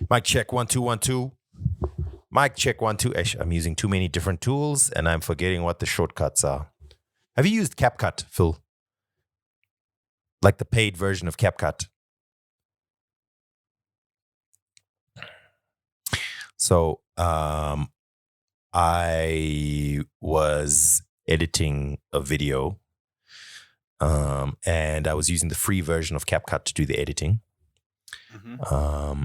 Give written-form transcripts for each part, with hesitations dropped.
Mic check 1 2 1 2. Mic check 1 2. I'm using too many different tools and I'm forgetting what the shortcuts are. Have you used CapCut, Phil? Like the paid version of CapCut. So I was editing a video and I was using the free version of CapCut to do the editing. Mm-hmm.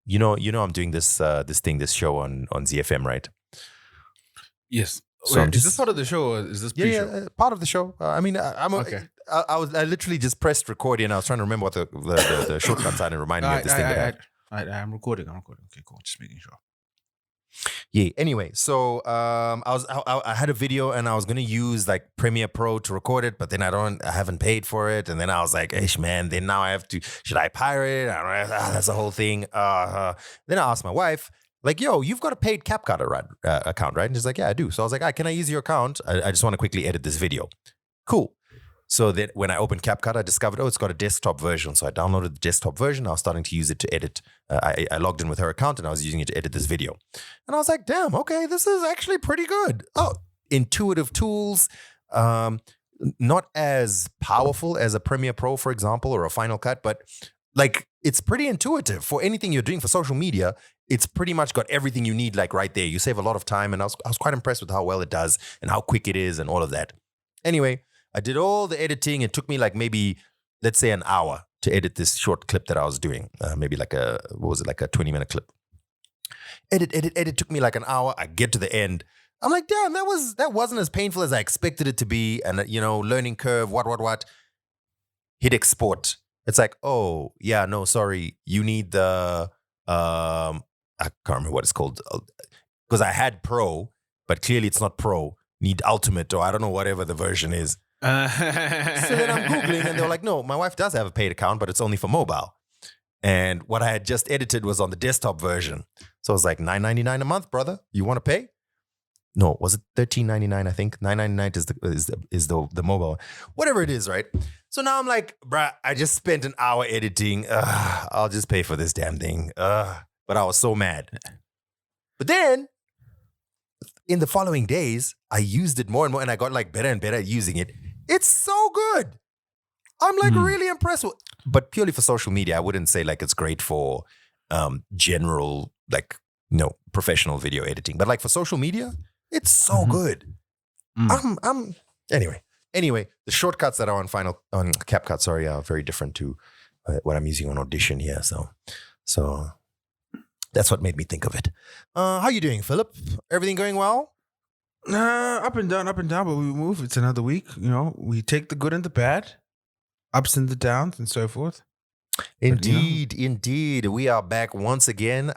You know, I'm doing this show on ZFM, right? Yes. So wait, is this part of the show or is this pre-show? Yeah, part of the show. I literally just pressed record and I was trying to remember what the shortcuts are and reminded me of this thing. I'm recording. Okay, cool. Just making sure. Yeah. Anyway, so I had a video and I was gonna use like Premiere Pro to record it, but then I haven't paid for it, and then I was like, "Ish, man." Then now I have to. Should I pirate it? That's the whole thing. Then I asked my wife, like, "Yo, you've got a paid CapCut account, right?" And she's like, "Yeah, I do." So I was like, "Can I use your account? I just want to quickly edit this video." Cool. So then when I opened CapCut, I discovered, it's got a desktop version. So I downloaded the desktop version. I was starting to use it to edit. I logged in with her account and I was using it to edit this video. And I was like, damn, okay, this is actually pretty good. Oh, intuitive tools. Not as powerful as a Premiere Pro, for example, or a Final Cut, but like it's pretty intuitive for anything you're doing for social media. It's pretty much got everything you need like right there. You save a lot of time. And I was quite impressed with how well it does and how quick it is and all of that. Anyway, I did all the editing. It took me like maybe, let's say, an hour to edit this short clip that I was doing. Maybe like a 20-minute clip. Edit took me like an hour. I get to the end. I'm like, damn, that wasn't as painful as I expected it to be. And, learning curve, what. Hit export. It's like, oh, yeah, no, sorry. You need the, I can't remember what it's called. Because I had Pro, but clearly it's not Pro. Need Ultimate or I don't know, whatever the version is. So then I'm Googling and they're like, no, my wife does have a paid account, but it's only for mobile. And what I had just edited was on the desktop version. So I was like, $9.99 a month, brother. You want to pay? No, was it $13.99? I think $9.99 is the mobile. Whatever it is, right? So now I'm like, bruh, I just spent an hour editing. I'll just pay for this damn thing. But I was so mad. But then in the following days, I used it more and more and I got like better and better at using it. It's so good. I'm like really impressed with, but purely for social media. I wouldn't say like it's great for general, like, professional video editing, but like for social media, it's so good. Anyway, the shortcuts that are on CapCut, are very different to what I'm using on Audition here. So that's what made me think of it. How you doing, Philip? Everything going well? Up and down, but we move. It's another week. We take the good and the bad, ups and the downs, and so forth. Indeed. We are back once again.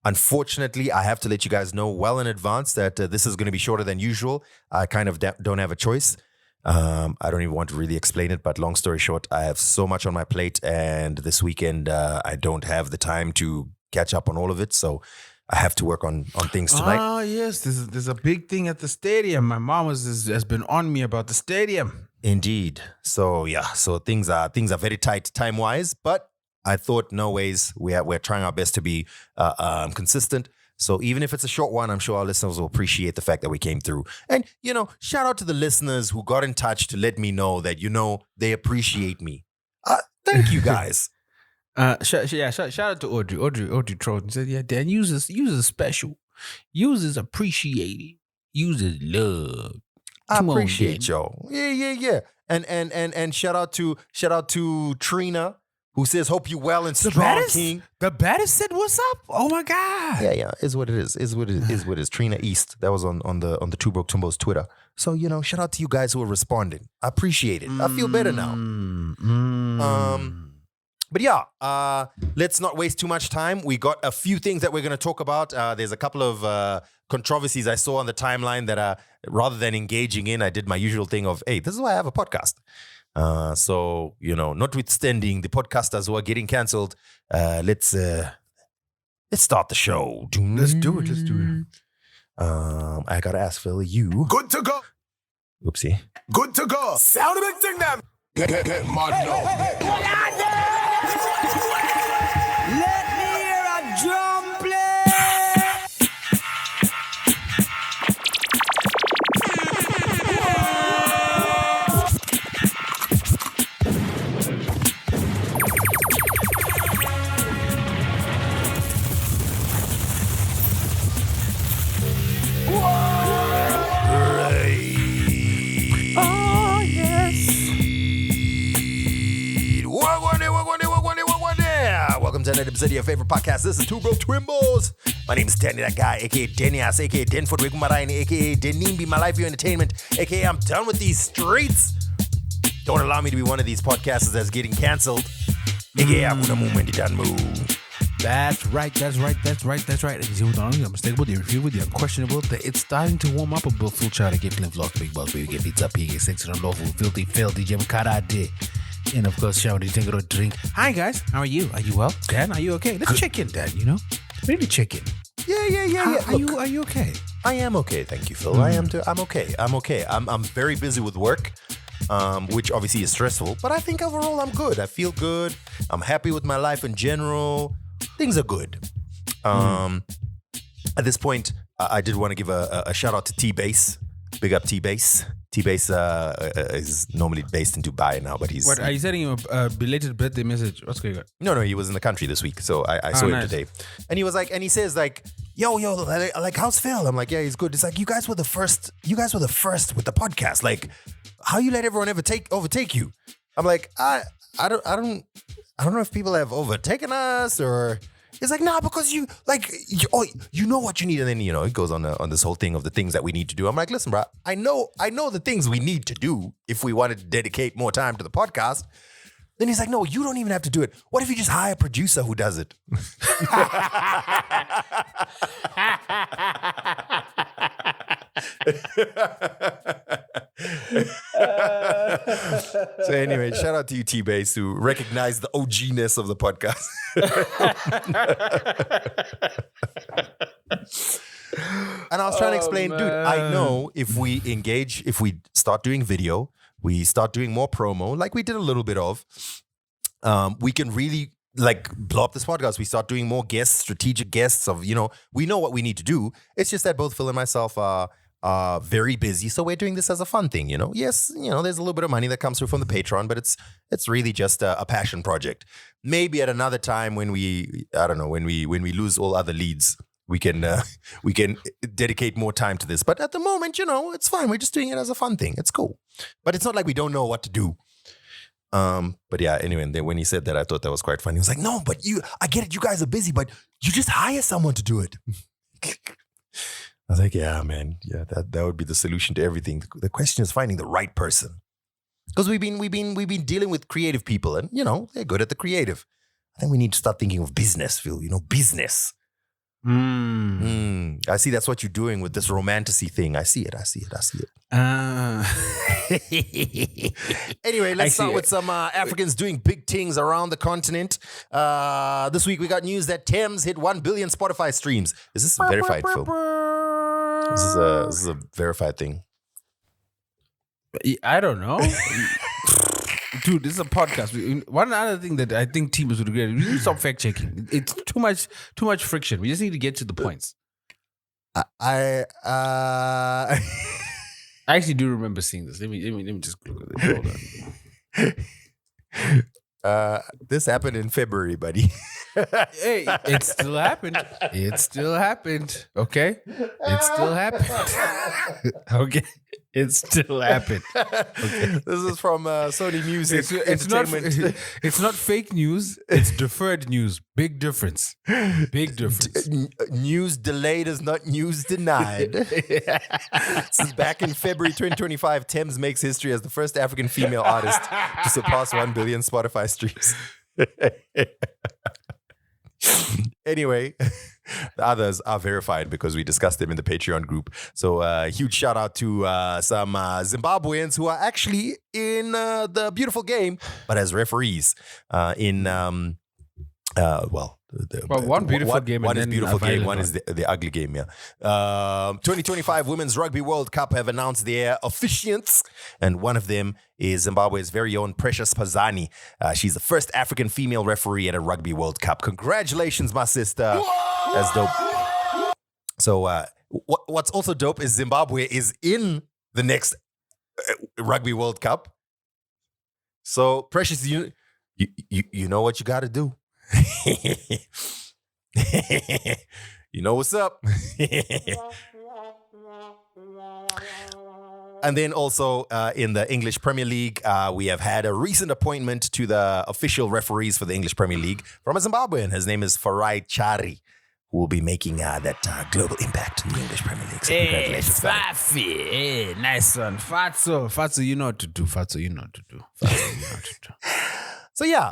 Unfortunately, I have to let you guys know well in advance that this is going to be shorter than usual. I kind of don't have a choice. I don't even want to really explain it, but long story short, I have so much on my plate, and this weekend I don't have the time to catch up on all of it. So I have to work on things tonight. Oh, yes. There's a big thing at the stadium. My mom has been on me about the stadium. Indeed. So, yeah. So things are very tight time-wise, but I thought no ways. We're trying our best to be consistent. So even if it's a short one, I'm sure our listeners will appreciate the fact that we came through. And, shout out to the listeners who got in touch to let me know that, they appreciate me. Thank you, guys. Shout out to Audrey. Audrey Trojan said, "Yeah, Dan, users special, users appreciated, users love." I appreciate y'all. Yeah. And shout out to Trina, who says, "Hope you well and strong, King." The baddest said, "What's up?" Oh my God. Yeah. Is what it is. Is what it is. Trina East. That was on the Two Broke Twimbos Twitter. So shout out to you guys who are responding. I appreciate it. I feel better now. But yeah, let's not waste too much time. We got a few things that we're going to talk about. There's a couple of controversies I saw on the timeline that rather than engaging in, I did my usual thing of, hey, this is why I have a podcast. So, notwithstanding the podcasters who are getting canceled, let's start the show. Let's do it. I got to ask Phil, you. Good to go. Oopsie. Good to go. Sound a big thing, them. Get mad now. Let me welcome to another episode of your favorite podcast. This is Two Bro Twimbos. My name is Danny, that guy, aka Denias, aka Denford Wigumaraini, aka Denimbi, my life, your entertainment, aka I'm done with these streets. Don't allow me to be one of these podcasters that's getting cancelled. aka I'm gonna move when you done move. That's right. And you see what's on? The unmistakable, the irrefutable, the unquestionable. It's starting to warm up a bit. Full child, get flip flops, big balls, baby, get beats up, here, get sex, unlawful, filthy, filthy, Jim Karate. And of course, shower, take a drink. Hi guys, how are you? Are you well? Dan, are you okay? Let's check in, Dan, you know? Maybe check in. Yeah. Are you okay? I am okay, thank you, Phil. I'm okay. I'm very busy with work, which obviously is stressful, but I think overall I'm good. I feel good. I'm happy with my life in general. Things are good. At this point, I did want to give a shout out to T-Base. Big up T-Base. T-Base is normally based in Dubai now, but he's... What, are you sending him a belated birthday message? What's going on? No, he was in the country this week, so I saw him today. And he was like, and he says like, yo, like, how's Phil? I'm like, yeah, he's good. It's like, you guys were the first with the podcast. Like, how you let everyone overtake you? I'm like, I don't know if people have overtaken us or... It's like, nah, because you know what you need. And then, it goes on this whole thing of the things that we need to do. I'm like, listen, bro, I know the things we need to do if we wanted to dedicate more time to the podcast. Then he's like, no, you don't even have to do it. What if you just hire a producer who does it? So anyway, shout out to you, T-Base, who recognized the OG-ness of the podcast. And I was trying to explain, dude, I know if we start doing video, we start doing more promo, like we did a little bit of, we can really blow up this podcast. We start doing more guests, strategic guests of, we know what we need to do. It's just that both Phil and myself are very busy, so we're doing this as a fun thing, Yes, there's a little bit of money that comes through from the Patreon, but it's really just a passion project. Maybe at another time when we lose all other leads, we can dedicate more time to this. But at the moment, it's fine. We're just doing it as a fun thing. It's cool, but it's not like we don't know what to do. But yeah, anyway, and then when he said that, I thought that was quite funny. He was like, no, but I get it. You guys are busy, but you just hire someone to do it. I was like, yeah, man. Yeah, that would be the solution to everything. The question is finding the right person. Because we've been dealing with creative people and, they're good at the creative. I think we need to start thinking of business, Phil, business. I see that's what you're doing with this romanticy thing. I see it. Anyway, let's start with some Africans doing big things around the continent. This week we got news that Thames hit 1 billion Spotify streams. Is this verified, Phil? This is a verified thing. I don't know. Dude, this is a podcast. One other thing that I think teams would agree, we need to stop fact checking. It's too much friction. We just need to get to the points. I actually do remember seeing this. Let me just look at it. Hold on. This happened in February, buddy. Hey, it still happened. Okay? It still happened. Okay? It still happened. Okay. This is from Sony Music. It's not fake news. It's deferred news. Big difference. News delayed is not news denied. Since back in February 2025, Thames makes history as the first African female artist to surpass 1 billion Spotify streams. Anyway, the others are verified because we discussed them in the Patreon group. So huge shout out to some Zimbabweans who are actually in the beautiful game, but as referees in one beautiful game. One is beautiful game. One is the ugly game. Yeah. 2025 Women's Rugby World Cup have announced their officiants, and one of them is Zimbabwe's very own Precious Pazani. She's the first African female referee at a Rugby World Cup. Congratulations, my sister. Whoa! That's dope. So what's also dope is Zimbabwe is in the next Rugby World Cup. So Precious, you know what you got to do. You know what's up. And then also in the English Premier League, we have had a recent appointment to the official referees for the English Premier League from a Zimbabwean. His name is Farai Chari, who will be making that global impact in the English Premier League. So congratulations, Fafi. Hey, nice one. Fatso, you know what to do. Fatso, you know what to do. So yeah,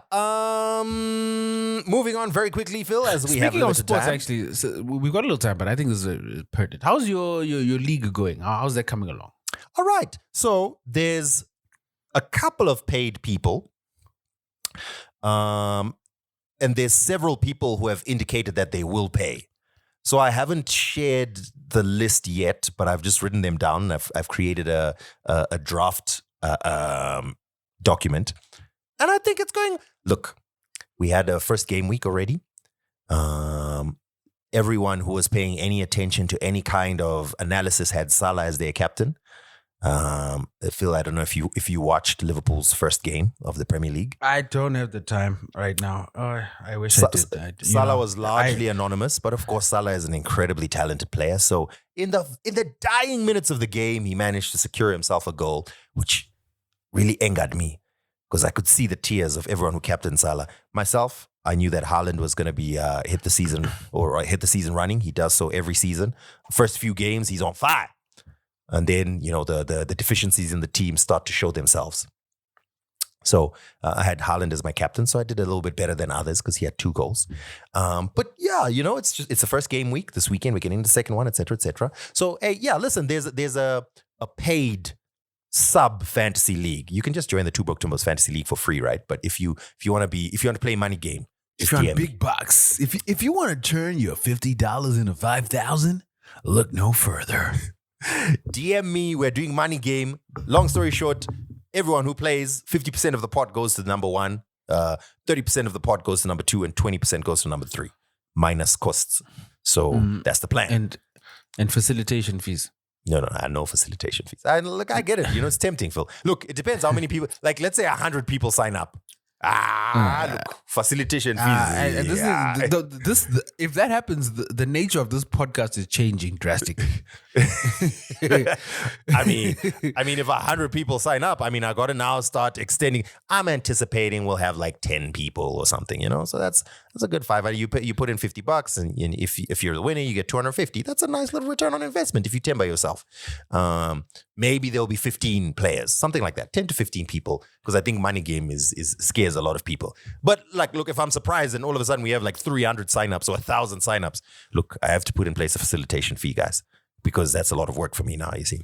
moving on very quickly, Phil, as we have Speaking of limited sports, time. actually, so we've got a little time, but I think this is pertinent. How's your league going? How's that coming along? All right. So there's a couple of paid people. And there's several people who have indicated that they will pay. So I haven't shared the list yet, but I've just written them down. I've created a draft document. And I think it's going, look, we had a first game week already. Everyone who was paying any attention to any kind of analysis had Salah as their captain. Phil, I don't know if you watched Liverpool's first game of the Premier League. I don't have the time right now. I wish I did. Salah was largely anonymous, but of course Salah is an incredibly talented player. So in the dying minutes of the game, he managed to secure himself a goal, which really angered me because I could see the tears of everyone who captained Salah. Myself, I knew that Haaland was going to be hit the season running. He does so every season. First few games, he's on fire. And then, the deficiencies in the team start to show themselves. So I had Haaland as my captain, so I did a little bit better than others because he had 2 goals. But yeah, it's the first game week this weekend. We're getting the second one, et cetera, et cetera. So hey, yeah, listen, there's a paid sub fantasy league. You can just join the Twimbos fantasy league for free, right? But if you want to play money game, if you're on big bucks, if you want to turn your $50 into $5,000, look no further. DM me. We're doing money game. Long story short, everyone who plays, 50% of the pot goes to number 1, 30% of the pot goes to number 2, and 20% goes to number 3, minus costs. So that's the plan. And facilitation fees. No facilitation fees. I get it. It's tempting, Phil. Look, it depends how many people. Like, let's say 100 people sign up. Look, facilitation fees. If that happens, the nature of this podcast is changing drastically. I mean, if 100 people sign up, I got to now start extending. I'm anticipating we'll have like 10 people or something, So that's a good $5. You put in $50, and if you're the winner, you get 250. That's a nice little return on investment if you 10 by yourself. Maybe there'll be 15 players, something like that, 10 to 15 people, because I think money game scares a lot of people. But look, if I'm surprised and all of a sudden we have like 300 signups or 1,000 signups, look, I have to put in place a facilitation fee, guys, because that's a lot of work for me now, you see.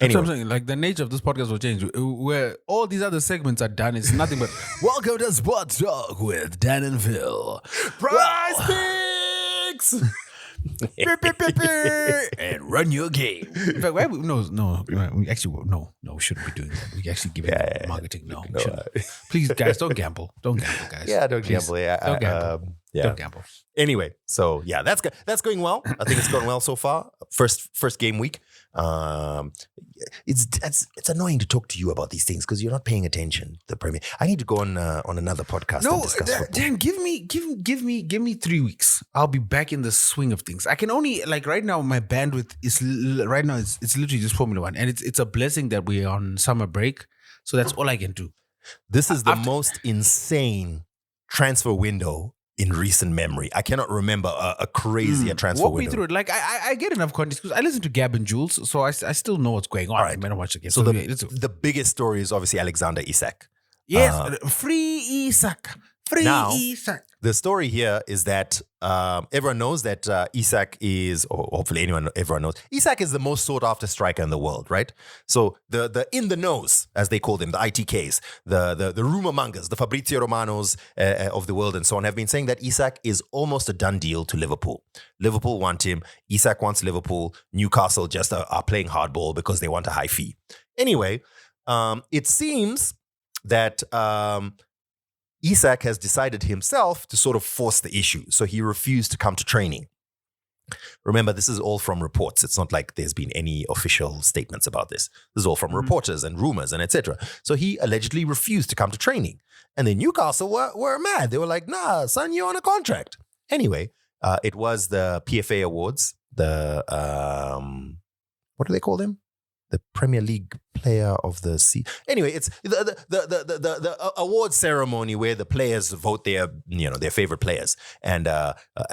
Anyway. That's what I'm saying. Like, the nature of this podcast will change. Where all these other segments are done, it's nothing but welcome to Sports Talk with Dan and Phil. Prize Picks! And run your game. In fact, we shouldn't be doing that. We actually give it marketing. No, we shouldn't. Please, guys, don't gamble. Don't gamble, guys. Yeah, don't gamble. Yeah, don't gamble. Don't gamble. Anyway, so yeah, that's going well. I think it's going well so far. First game week. It's annoying to talk to you about these things because you're not paying attention. The Premier. I need to go on another podcast and discuss football. Dan, give me 3 weeks. I'll be back in the swing of things. I can only, like, right now my bandwidth is right now it's literally just Formula One, and it's a blessing that we're on summer break. So that's all I can do. This is the most insane transfer window in recent memory. I cannot remember a crazier transfer window. Walk me through it. Like, I get enough context because I listen to Gab and Jules, so I still know what's going on. All right. I watch the game. So the biggest story is obviously Alexander Isak. Yes, free Isak. Isak. The story here is that everyone knows that Isak is, or hopefully everyone knows, Isak is the most sought after striker in the world, right? So the in the nose, as they call them, the ITKs, the rumor mongers, the Fabrizio Romanos of the world and so on, have been saying that Isak is almost a done deal to Liverpool. Liverpool want him. Isak wants Liverpool. Newcastle just are playing hardball because they want a high fee. Anyway, it seems that Isak has decided himself to sort of force the issue. So he refused to come to training. Remember, this is all from reports. It's not like there's been any official statements about this. This is all from reporters and rumors and etc. So he allegedly refused to come to training. And then Newcastle were mad. They were like, nah, son, you're on a contract. Anyway, it was the PFA Awards. What do they call them? the Premier League player of the season. Anyway, it's the award ceremony where the players vote their favorite players. And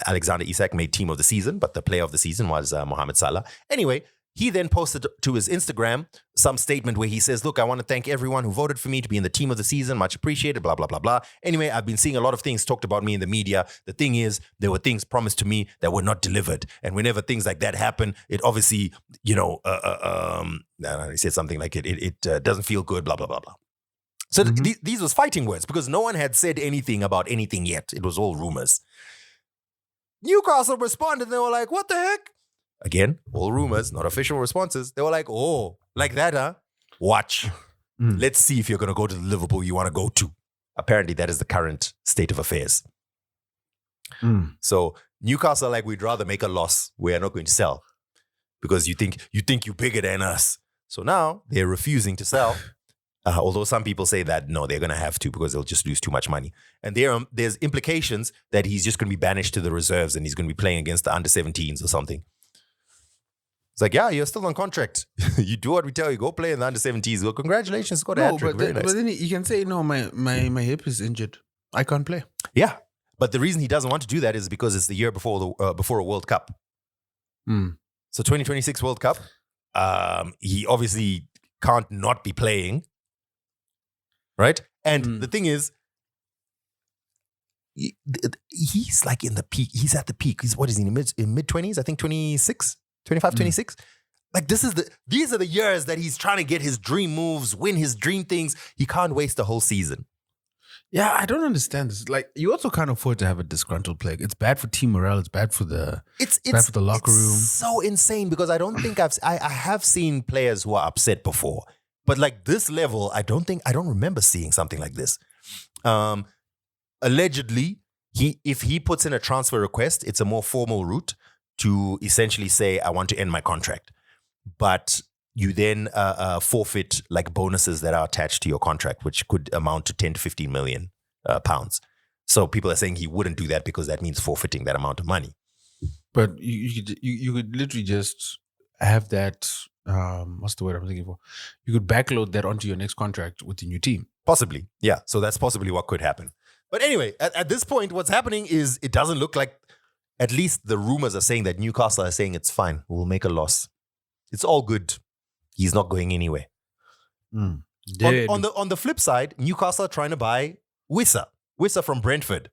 Alexander Isak made team of the season, but the player of the season was Mohamed Salah. Anyway, he then posted to his Instagram some statement where he says, look, I want to thank everyone who voted for me to be in the team of the season. Much appreciated, blah, blah, blah, blah. Anyway, I've been seeing a lot of things talked about me in the media. The thing is, there were things promised to me that were not delivered. And whenever things like that happen, it obviously, he said something like it doesn't feel good, blah, blah, blah, blah. So these was fighting words because no one had said anything about anything yet. It was all rumors. Newcastle responded and they were like, what the heck? Again, all rumors, not official responses. They were like, oh, like that, huh? Watch. Let's see if you're going to go to the Liverpool you want to go to. Apparently, that is the current state of affairs. So Newcastle are like, we'd rather make a loss. We are not going to sell because you think you're bigger than us. So now they're refusing to sell. Although some people say that, no, they're going to have to because they'll just lose too much money. And there's implications that he's just going to be banished to the reserves and he's going to be playing against the under-17s or something. It's like, yeah, you're still on contract. You do what we tell you. Go play in the under-17s. Well, congratulations, got a hat-trick. Very nice. But then you can say, no, my hip is injured. I can't play. Yeah, but the reason he doesn't want to do that is because it's the year before a World Cup. So 2026 World Cup, he obviously can't not be playing, right? And the thing is, he's like in the peak. He's at the peak. What is he, in mid-20s? I think 26? 25, 26. Like these are the years that he's trying to get his dream moves, win his dream things. He can't waste a whole season. Yeah, I don't understand this. Like, you also can't afford to have a disgruntled player. It's bad for team morale. It's bad for the locker room. It's so insane because I don't think I have seen players who are upset before, but like this level, I don't remember seeing something like this. Allegedly, if he puts in a transfer request, it's a more formal route to essentially say, I want to end my contract. But you then forfeit like bonuses that are attached to your contract, which could amount to 10 to 15 million pounds. So people are saying he wouldn't do that because that means forfeiting that amount of money. But you could literally just have that, what's the word I'm thinking for? You could backload that onto your next contract with the new team. Possibly, yeah. So that's possibly what could happen. But anyway, at this point, what's happening is it doesn't look like, at least the rumors are saying that Newcastle are saying it's fine. We'll make a loss. It's all good. He's not going anywhere. On the flip side, Newcastle are trying to buy Wissa from Brentford.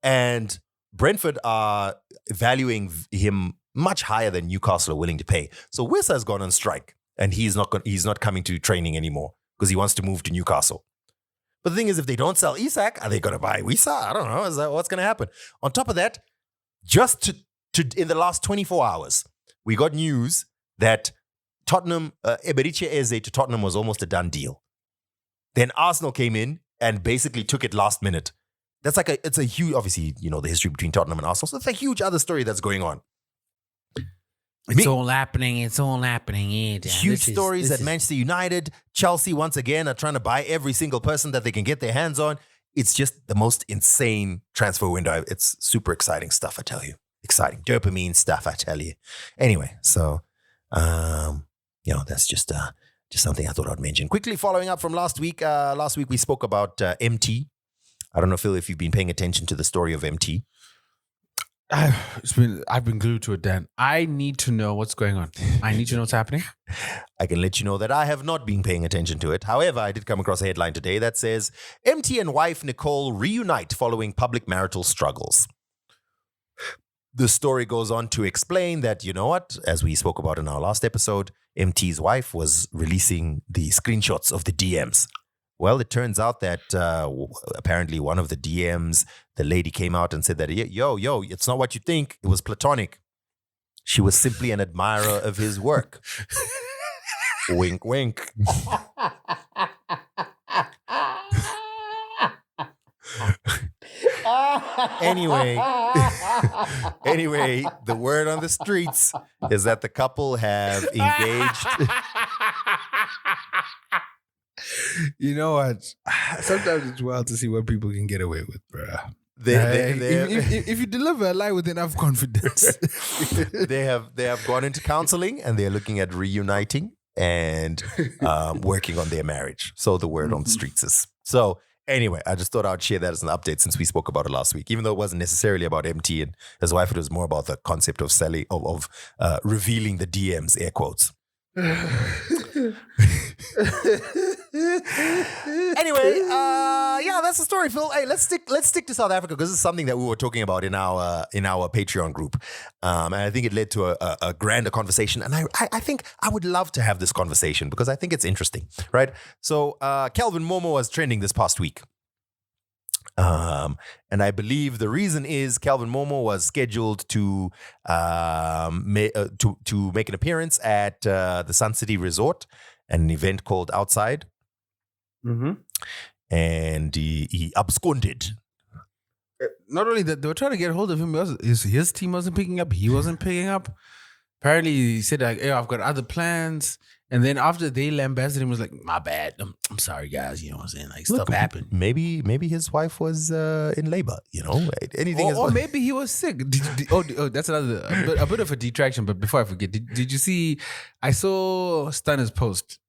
And Brentford are valuing him much higher than Newcastle are willing to pay. So Wissa has gone on strike and he's not coming to training anymore because he wants to move to Newcastle. But the thing is, if they don't sell Isak, are they going to buy Wissa? I don't know. Is that what's going to happen? On top of that, just in the last 24 hours, we got news that Tottenham, Eberiche Eze to Tottenham was almost a done deal. Then Arsenal came in and basically took it last minute. It's a huge, obviously, the history between Tottenham and Arsenal. So it's a huge other story that's going on. It's all happening. Yeah, huge stories at Manchester United. Chelsea, once again, are trying to buy every single person that they can get their hands on. It's just the most insane transfer window. It's super exciting stuff, I tell you. Exciting dopamine stuff, I tell you. Anyway, so, that's just something I thought I'd mention. Quickly following up from last week. Last week we spoke about MT. I don't know, Phil, if you've been paying attention to the story of MT. I've been glued to it, Dan. I need to know what's going on. I need to know what's happening. I can let you know that I have not been paying attention to it. However, I did come across a headline today that says, MT and wife Nicole reunite following public marital struggles. The story goes on to explain that, you know what, as we spoke about in our last episode, MT's wife was releasing the screenshots of the DMs. Well, it turns out that apparently one of the DMs, the lady came out and said that, yo, it's not what you think. It was platonic. She was simply an admirer of his work. Wink, wink. Anyway, the word on the streets is that the couple have engaged. You know what? Sometimes it's wild to see what people can get away with, bro. If you deliver a lie with enough confidence. They have gone into counseling and they're looking at reuniting. and working on their marriage. So the word on the streets is. So anyway, I just thought I'd share that as an update since we spoke about it last week. Even though it wasn't necessarily about MT and his wife, it was more about the concept of selling, of revealing the DMs, air quotes. Anyway, yeah, that's the story, Phil. Hey, let's stick to South Africa because it's something that we were talking about in our Patreon group, and I think it led to a grander conversation. And I think I would love to have this conversation because I think it's interesting, right? So, Calvin Momo was trending this past week. And I believe the reason is Calvin Momo was scheduled to make an appearance at the Sun City Resort, an event called Outside. Mm-hmm. And he absconded. Not only that, they were trying to get hold of him. His team wasn't picking up. He wasn't picking up. Apparently, he said, like, hey, I've got other plans. And then after they lambasted him, was like, my bad. I'm sorry, guys. You know what I'm saying? Like, stuff happened. Maybe his wife was in labor, you know? Anything or maybe he was sick. That's a bit of a detraction. But before I forget, did you see, I saw Stunner's post.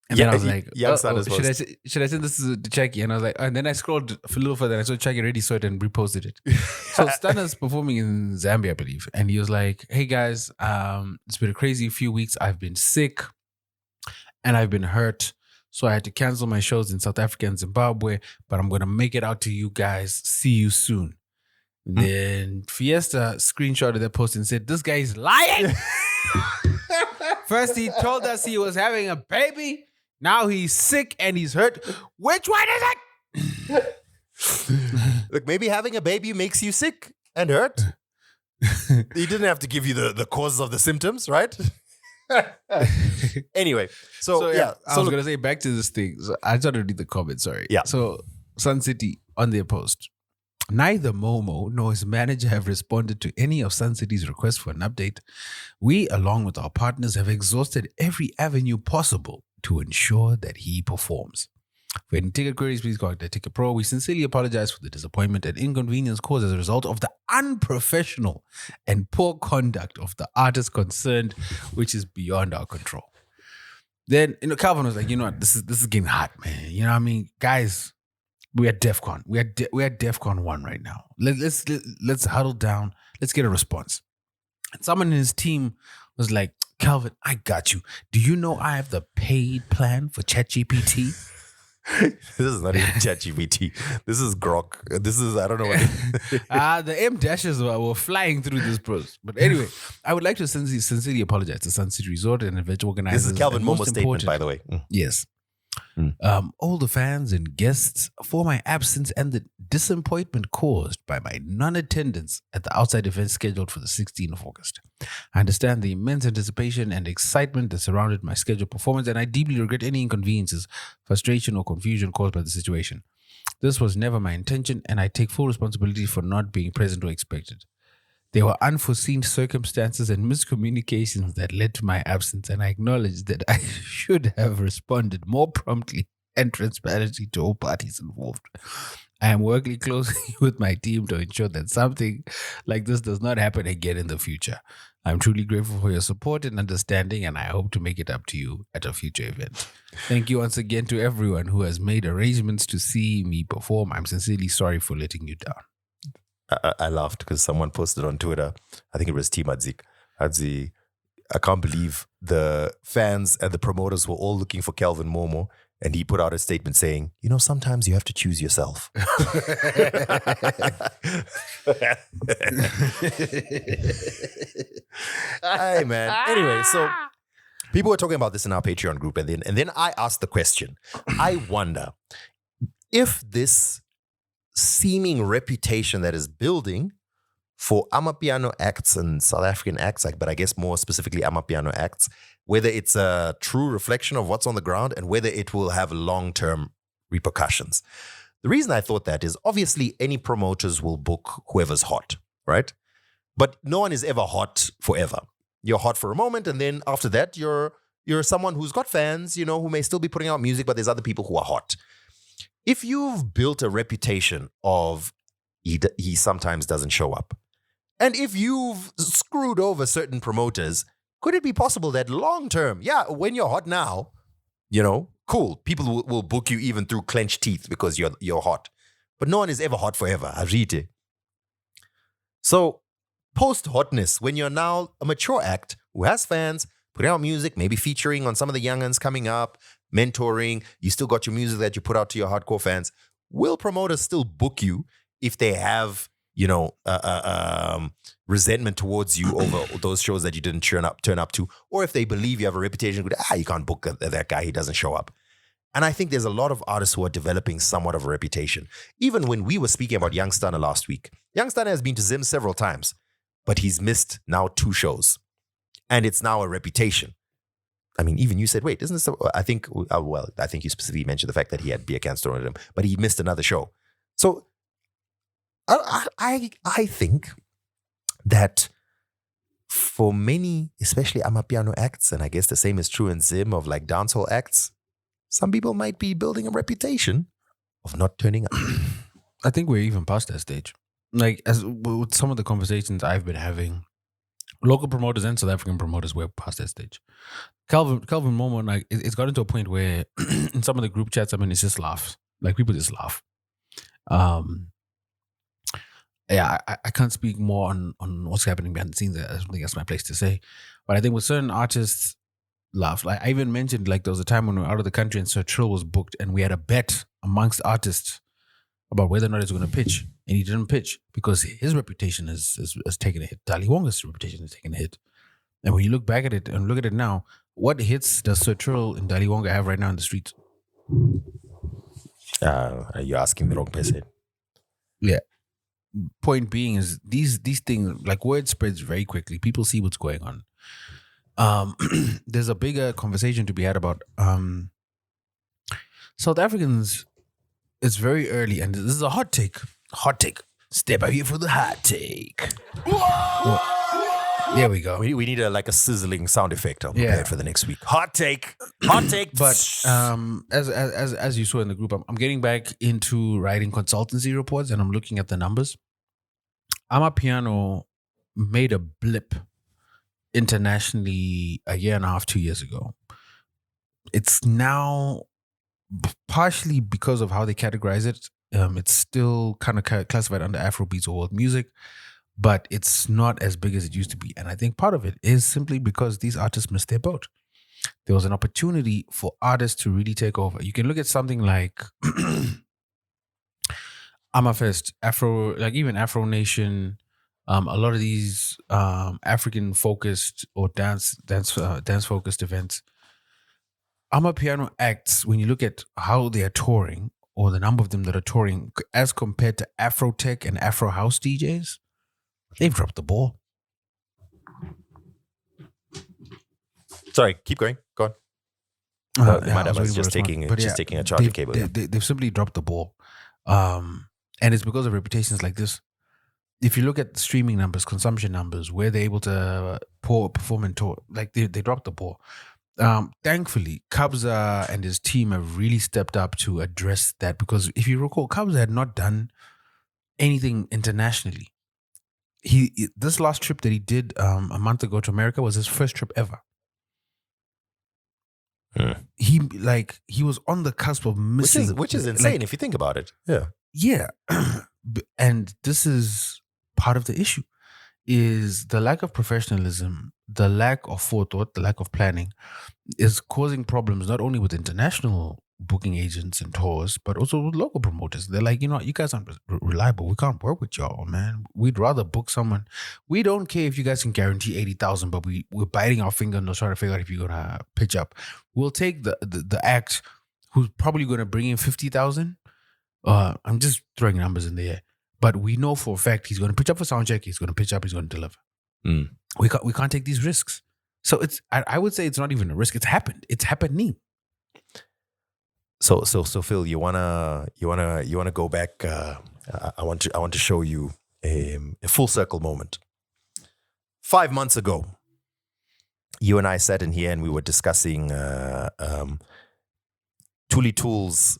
And then I was like, should I send this to Chucky? And I was like, and then I scrolled a little further and I saw Chucky already saw it and reposted it. So Stunner's performing in Zambia, I believe. And he was like, hey guys, it's been a crazy few weeks. I've been sick and I've been hurt. So I had to cancel my shows in South Africa and Zimbabwe, but I'm going to make it out to you guys. See you soon. And then Fiesta screenshotted that post and said, this guy is lying. First, he told us he was having a baby. Now he's sick and he's hurt. Which one is it? Look, maybe having a baby makes you sick and hurt. He didn't have to give you the causes of the symptoms, right? Anyway, so yeah. I was going to say back to this thing. So I started to read the comments, sorry. Yeah. So Sun City on their post. Neither Momo nor his manager have responded to any of Sun City's requests for an update. We, along with our partners, have exhausted every avenue possible to ensure that he performs. For any ticket queries, please contact Ticket Pro. We sincerely apologize for the disappointment and inconvenience caused as a result of the unprofessional and poor conduct of the artist concerned, which is beyond our control. Then, Calvin was like, you know what, this is getting hot, man. You know what I mean? Guys, we're at DEF CON. We're at DEF CON 1 right now. Let's huddle down. Let's get a response. And someone in his team was like, Calvin, I got you. Do you know I have the paid plan for ChatGPT? This is not even ChatGPT. This is Grok. This is, I don't know what. The M dashes were flying through this process. But anyway, I would like to sincerely apologize to Sun City Resort and event organizers. This is Calvin Momo's statement, by the way. Yes. All the fans and guests for my absence and the disappointment caused by my non-attendance at the outside event scheduled for the 16th of August. I understand the immense anticipation and excitement that surrounded my scheduled performance, and I deeply regret any inconveniences, frustration, or confusion caused by the situation. This was never my intention, and I take full responsibility for not being present or expected. There were unforeseen circumstances and miscommunications that led to my absence, and I acknowledge that I should have responded more promptly and transparently to all parties involved. I am working closely with my team to ensure that something like this does not happen again in the future. I'm truly grateful for your support and understanding, and I hope to make it up to you at a future event. Thank you once again to everyone who has made arrangements to see me perform. I'm sincerely sorry for letting you down. I laughed because someone posted on Twitter, I think it was Team Adzik. I can't believe the fans and the promoters were all looking for Calvin Momo, and he put out a statement saying, you know, sometimes you have to choose yourself. Hey, man. Anyway, so people were talking about this in our Patreon group, and then I asked the question, I wonder if this seeming reputation that is building for Amapiano acts and South African acts, but I guess more specifically Amapiano acts, whether it's a true reflection of what's on the ground and whether it will have long-term repercussions. The reason I thought that is obviously any promoters will book whoever's hot, right? But no one is ever hot forever. You're hot for a moment, and then after that, you're someone who's got fans, you know, who may still be putting out music, but there's other people who are hot. If you've built a reputation of he sometimes doesn't show up, and if you've screwed over certain promoters, could it be possible that long term, when you're hot now, cool, people will book you even through clenched teeth because you're hot. But no one is ever hot forever. Arite. So post-hotness, when you're now a mature act who has fans, putting out music, maybe featuring on some of the young'uns coming up, mentoring, you still got your music that you put out to your hardcore fans, will promoters still book you if they have, resentment towards you over those shows that you didn't turn up to, or if they believe you have a reputation, you can't book that guy, he doesn't show up. And I think there's a lot of artists who are developing somewhat of a reputation. Even when we were speaking about Young Stunner last week, Young Stunner has been to Zim several times, but he's missed now 2 shows. And it's now a reputation. I mean, even you said, wait, isn't this, I think you specifically mentioned the fact that he had beer cans thrown at him, but he missed another show. So I think that for many, especially Amapiano acts, and I guess the same is true in Zim of like dancehall acts, some people might be building a reputation of not turning up. I think we're even past that stage. Like, as with some of the conversations I've been having, local promoters and South African promoters, we're past that stage. Calvin Momo, like, it's gotten to a point where in some of the group chats, I mean, it's just laughs. Like, people just laugh. I can't speak more on what's happening behind the scenes. I don't think that's my place to say. But I think with certain artists, laugh. Like, I even mentioned, like, there was a time when we were out of the country and Sir Trill was booked, and we had a bet amongst artists about whether or not he was going to pitch, and he didn't pitch because his reputation has taken a hit. Dali Wonga's reputation has taken a hit. And when you look back at it and look at it now, what hits does Sir Trill and Dali Wonga have right now in the streets? Are you asking the wrong person? Yeah. Point being is these things, like, word spreads very quickly. People see what's going on. There's a bigger conversation to be had about South Africans. It's very early, and this is a hot take. Step out here for the hot take. There we go. We need a sizzling sound effect. I'm prepared for the next week. Hot take. But as you saw in the group, I'm getting back into writing consultancy reports, and I'm looking at the numbers. Amapiano made a blip internationally a year and a half, 2 years ago. It's now partially because of how they categorize it. It's still kind of classified under Afrobeats or world music, but it's not as big as it used to be. And I think part of it is simply because these artists missed their boat. There was an opportunity for artists to really take over. You can look at something like Amafest, even Afro Nation, a lot of these African focused or dance focused events. Amapiano acts, when you look at how they are touring or the number of them that are touring as compared to Afro Tech and Afro House DJs, they've dropped the ball. Sorry, keep going. Go on. I was just taking a charging cable. They've simply dropped the ball. And it's because of reputations like this. If you look at the streaming numbers, consumption numbers, where they're able to perform and tour, like they dropped the ball. Thankfully, Kabza and his team have really stepped up to address that, because if you recall, Kabza had not done anything internationally. This last trip that he did a month ago to America was his first trip ever. He was on the cusp of missing, which is insane if you think about it. Yeah. And this is part of the issue, is the lack of professionalism, the lack of forethought, the lack of planning is causing problems not only with international booking agents and tours, but also with local promoters. They're like, you guys aren't reliable. We can't work with y'all, man. We'd rather book someone. We don't care if you guys can guarantee 80,000, but we're biting our finger and trying to figure out if you're going to pitch up. We'll take the act who's probably going to bring in 50,000. I'm just throwing numbers in the air. But we know for a fact he's going to pitch up for soundcheck, he's going to pitch up, he's going to deliver. We can't take these risks. So I would say it's not even a risk. It's happened. It's happening. So Phil, you wanna go back? I want to show you a full circle moment. 5 months ago, you and I sat in here and we were discussing Tuli Tool's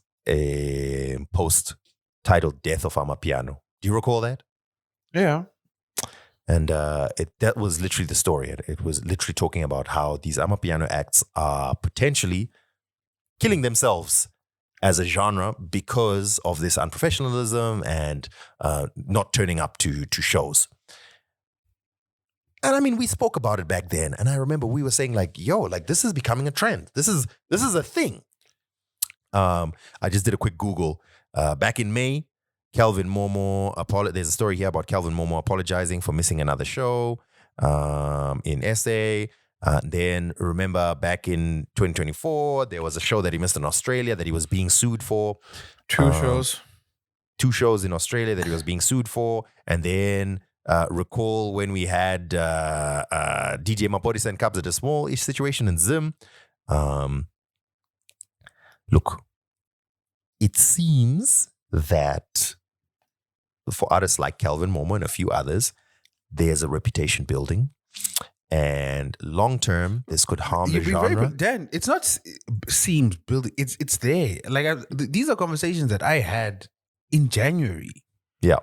post titled "Death of Amapiano." Do you recall that? Yeah. And that was literally the story. It was literally talking about how these Amapiano acts are potentially killing themselves as a genre because of this unprofessionalism and not turning up to shows. And I mean, we spoke about it back then. And I remember we were saying like, yo, like this is becoming a trend. This is a thing. I just did a quick Google. Back in May, Calvin Momo, there's a story here about Calvin Momo apologizing for missing another show in SA. Then remember back in 2024, there was a show that he missed in Australia that he was being sued for. Two shows. 2 shows in Australia that he was being sued for. And then recall when we had DJ Mapodisa and Cubs at a small-ish situation in Zim. Look, it seems that for artists like Calvin Momo and a few others, there's a reputation building. And long term, this could harm the genre. Dan, it's not seems building. It's there. Like these are conversations that I had in January. Yeah.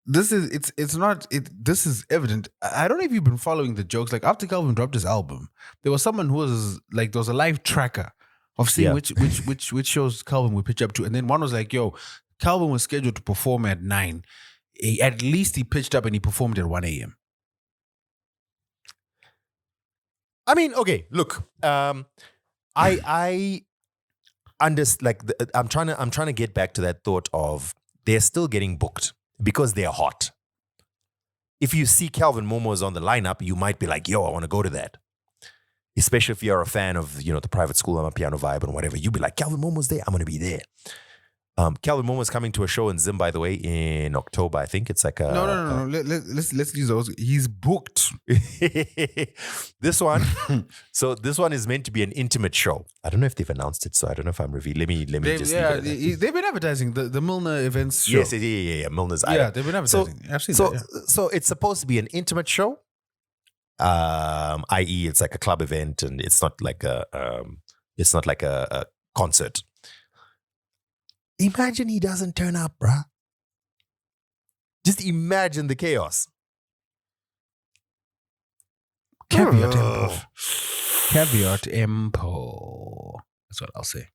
This is this is evident. I don't know if you've been following the jokes. Like after Calvin dropped his album, there was someone who was like, there was a live tracker of seeing which shows Calvin would pitch up to, and then one was like, "Yo, Calvin was scheduled to perform at 9. At least he pitched up and he performed at 1 a.m." I mean, okay, look, I understand. Like, I'm trying to get back to that thought of they're still getting booked because they're hot. If you see Calvin Momo's on the lineup, you might be like, yo, I want to go to that. Especially if you're a fan of, the private school Amapiano vibe and whatever. You'd be like, Calvin Momo's there, I'm going to be there. Calvin Momo's coming to a show in Zim, by the way, in October. I think it's like a... No. Let's use those. He's booked. This one is meant to be an intimate show. I don't know if they've announced it, so I don't know if I'm revealing. Let me just... Yeah, they've been advertising the Milner events show. Yes, yeah. Milner's Island. Yeah, they've been advertising. I've seen that. Yeah. So it's supposed to be an intimate show, i.e. it's like a club event and it's not like a concert. Imagine he doesn't turn up, bruh. Just imagine the chaos. Caveat emptor. That's what I'll say.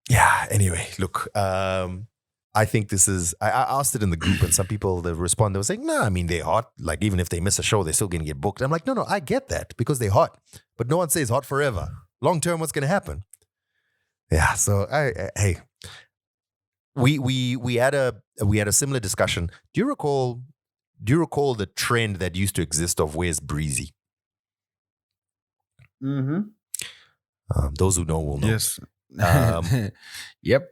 Yeah, anyway, look, I think this is, I asked it in the group and some people, they responded, they were saying, no, I mean, they're hot. Like, even if they miss a show, they're still going to get booked. I'm like, no, I get that because they're hot. But no one says hot forever. Long term, what's going to happen? Yeah, so, hey. We had a similar discussion. Do you recall the trend that used to exist of where's Breezy? Mm-hmm. Those who know will know. Yes. Yep.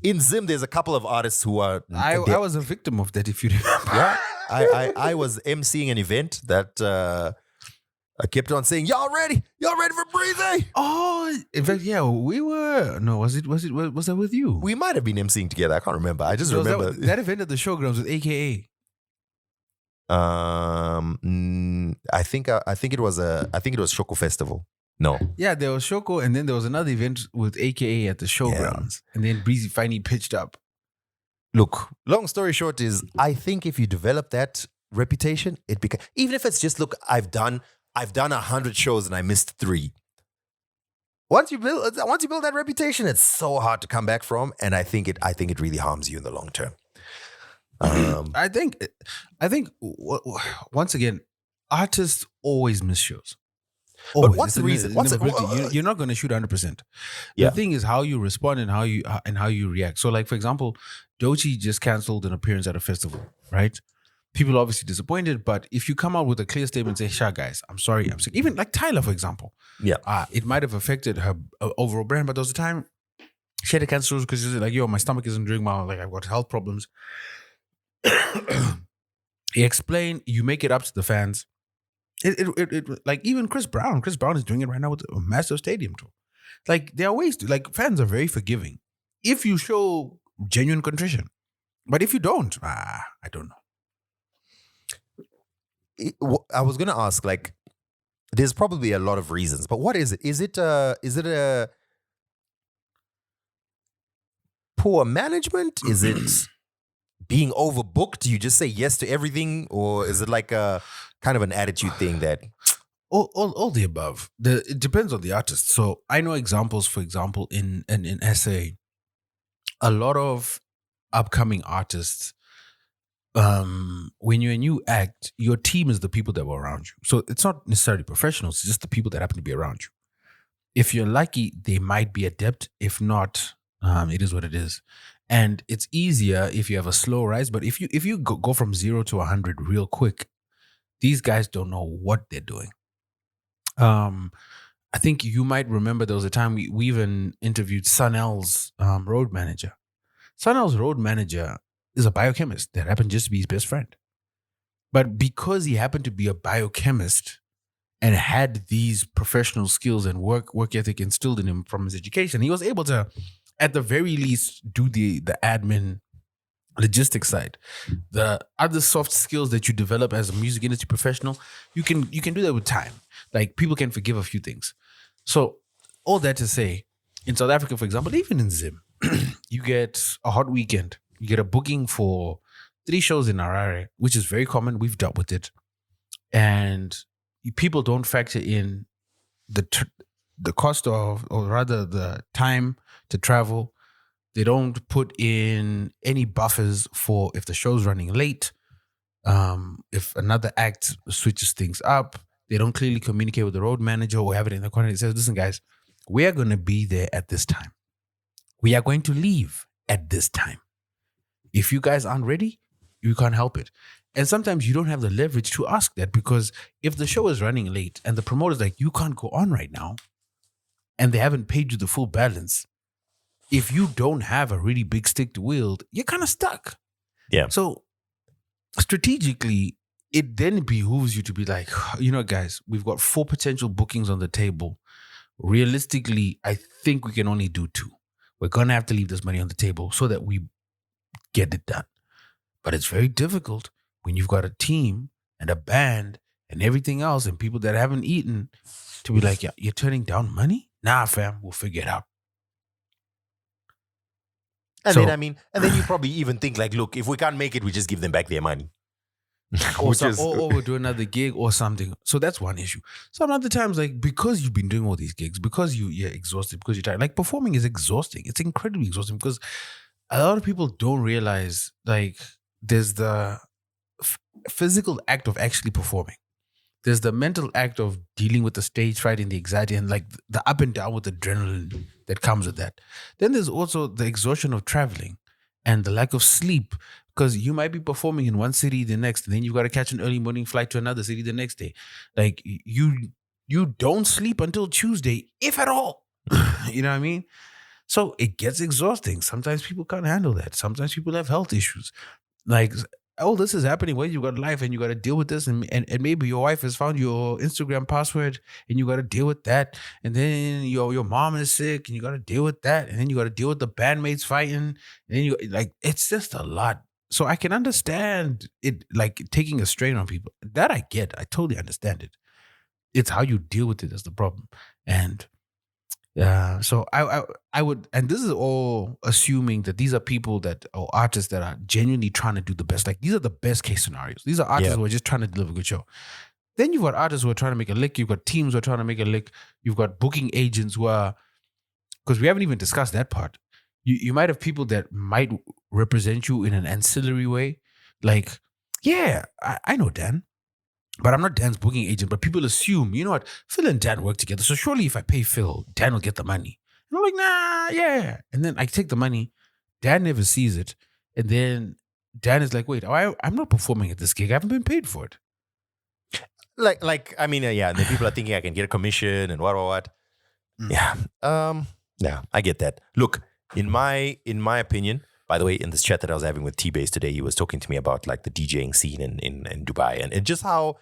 In Zim, there's a couple of artists who are. I was a victim of that, if you remember. Yeah. I was emceeing an event that I kept on saying, y'all ready for Breezy? Oh, in fact, yeah, we were. No, was that with you? We might have been emceeing together. I can't remember. I just remember that event at the showgrounds with AKA. I think it was Shoko Festival. No. Yeah, there was Shoko, and then there was another event with AKA at the showgrounds, and then Breezy finally pitched up. Look, long story short is, I think if you develop that reputation, it becomes, even if it's just, look, I've done 100 shows and I missed 3. Once you build that reputation, it's so hard to come back from, and I think it really harms you in the long term. I think once again, artists always miss shows. Always. But what's the reason? You're not going to shoot 100%. Yeah. The thing is how you respond and how you react. So, like for example, Doechii just canceled an appearance at a festival, right? People are obviously disappointed, but if you come out with a clear statement, say, "Sha guys, I'm sorry, I'm sick." Even like Tyler, for example, it might have affected her overall brand, but there was a time she had to cancel because she's like, "Yo, my stomach isn't doing well. Like I've got health problems." He explained, you make it up to the fans. It like even Chris Brown is doing it right now with a massive stadium tour. Like there are ways to, like, fans are very forgiving if you show genuine contrition, but if you don't, I don't know. I was going to ask, like, there's probably a lot of reasons, but what is it? Is it a poor management? Is it being overbooked? You just say yes to everything, or is it like a kind of an attitude thing that? All the above. It depends on the artist. So I know examples, for example, in SA, a lot of upcoming artists, when you're a new act, your team is the people that were around you. So it's not necessarily professionals, it's just the people that happen to be around you. If you're lucky, they might be adept. If not, it is what it is. And it's easier if you have a slow rise. But if you go from 0 to 100 real quick, these guys don't know what they're doing. I think you might remember there was a time we even interviewed Sunel's road manager. Sunel's road manager is a biochemist that happened just to be his best friend. But because he happened to be a biochemist and had these professional skills and work ethic instilled in him from his education, he was able to, at the very least, do the admin logistics side. The other soft skills that you develop as a music industry professional, you can do that with time. Like, people can forgive a few things. So all that to say, in South Africa, for example, even in Zim, you get a hot weekend. You get a booking for 3 shows in Harare, which is very common. We've dealt with it. And people don't factor in the cost of, or rather the time to travel. They don't put in any buffers for if the show's running late, if another act switches things up. They don't clearly communicate with the road manager or have it in the contract. It says, listen, guys, we are going to be there at this time. We are going to leave at this time. If you guys aren't ready, you can't help it. And sometimes you don't have the leverage to ask that, because if the show is running late and the promoter's like, you can't go on right now, and they haven't paid you the full balance, if you don't have a really big stick to wield, you're kind of stuck. Yeah. So strategically, it then behooves you to be like, you know, guys, we've got 4 potential bookings on the table. Realistically, I think we can only do 2. We're going to have to leave this money on the table so that we get it done. But it's very difficult when you've got a team and a band and everything else and people that haven't eaten to be like, yeah, you're turning down money? Nah, fam, we'll figure it out. And then you probably even think like, look, if we can't make it, we just give them back their money. or we'll do another gig or something. So that's one issue. Some other times, like, because you've been doing all these gigs, because you're exhausted, because you're tired, like, performing is exhausting. It's incredibly exhausting because a lot of people don't realize, like, there's the physical act of actually performing. There's the mental act of dealing with the stage fright and the anxiety and like the up and down with adrenaline that comes with that. Then there's also the exhaustion of traveling and the lack of sleep, because you might be performing in one city the next, and then you've got to catch an early morning flight to another city the next day. Like, you don't sleep until Tuesday, if at all. You know what I mean? So it gets exhausting. Sometimes people can't handle that. Sometimes people have health issues. Like, oh, this is happening. Well, you got life and you got to deal with this. And maybe your wife has found your Instagram password and you got to deal with that. And then your mom is sick and you got to deal with that. And then you got to deal with the bandmates fighting. And then it's just a lot. So I can understand it, like, taking a strain on people. That I get. I totally understand it. It's how you deal with it that's the problem. And so I would, and this is all assuming that these are people or artists that are genuinely trying to do the best. Like, these are the best case scenarios. These are artists who are just trying to deliver a good show. Then you've got artists who are trying to make a lick. You've got teams who are trying to make a lick. You've got booking agents who are, because we haven't even discussed that part. You might have people that might represent you in an ancillary way. Like, yeah, I know Dan, but I'm not Dan's booking agent. But people assume, you know what, Phil and Dan work together. So surely if I pay Phil, Dan will get the money. And I'm like, nah, yeah. And then I take the money. Dan never sees it. And then Dan is like, wait, I'm not performing at this gig. I haven't been paid for it. Yeah. And then people are thinking I can get a commission and what. Yeah. Yeah, I get that. Look, in my opinion, by the way, in this chat that I was having with T-Base today, he was talking to me about like the DJing scene in Dubai and just how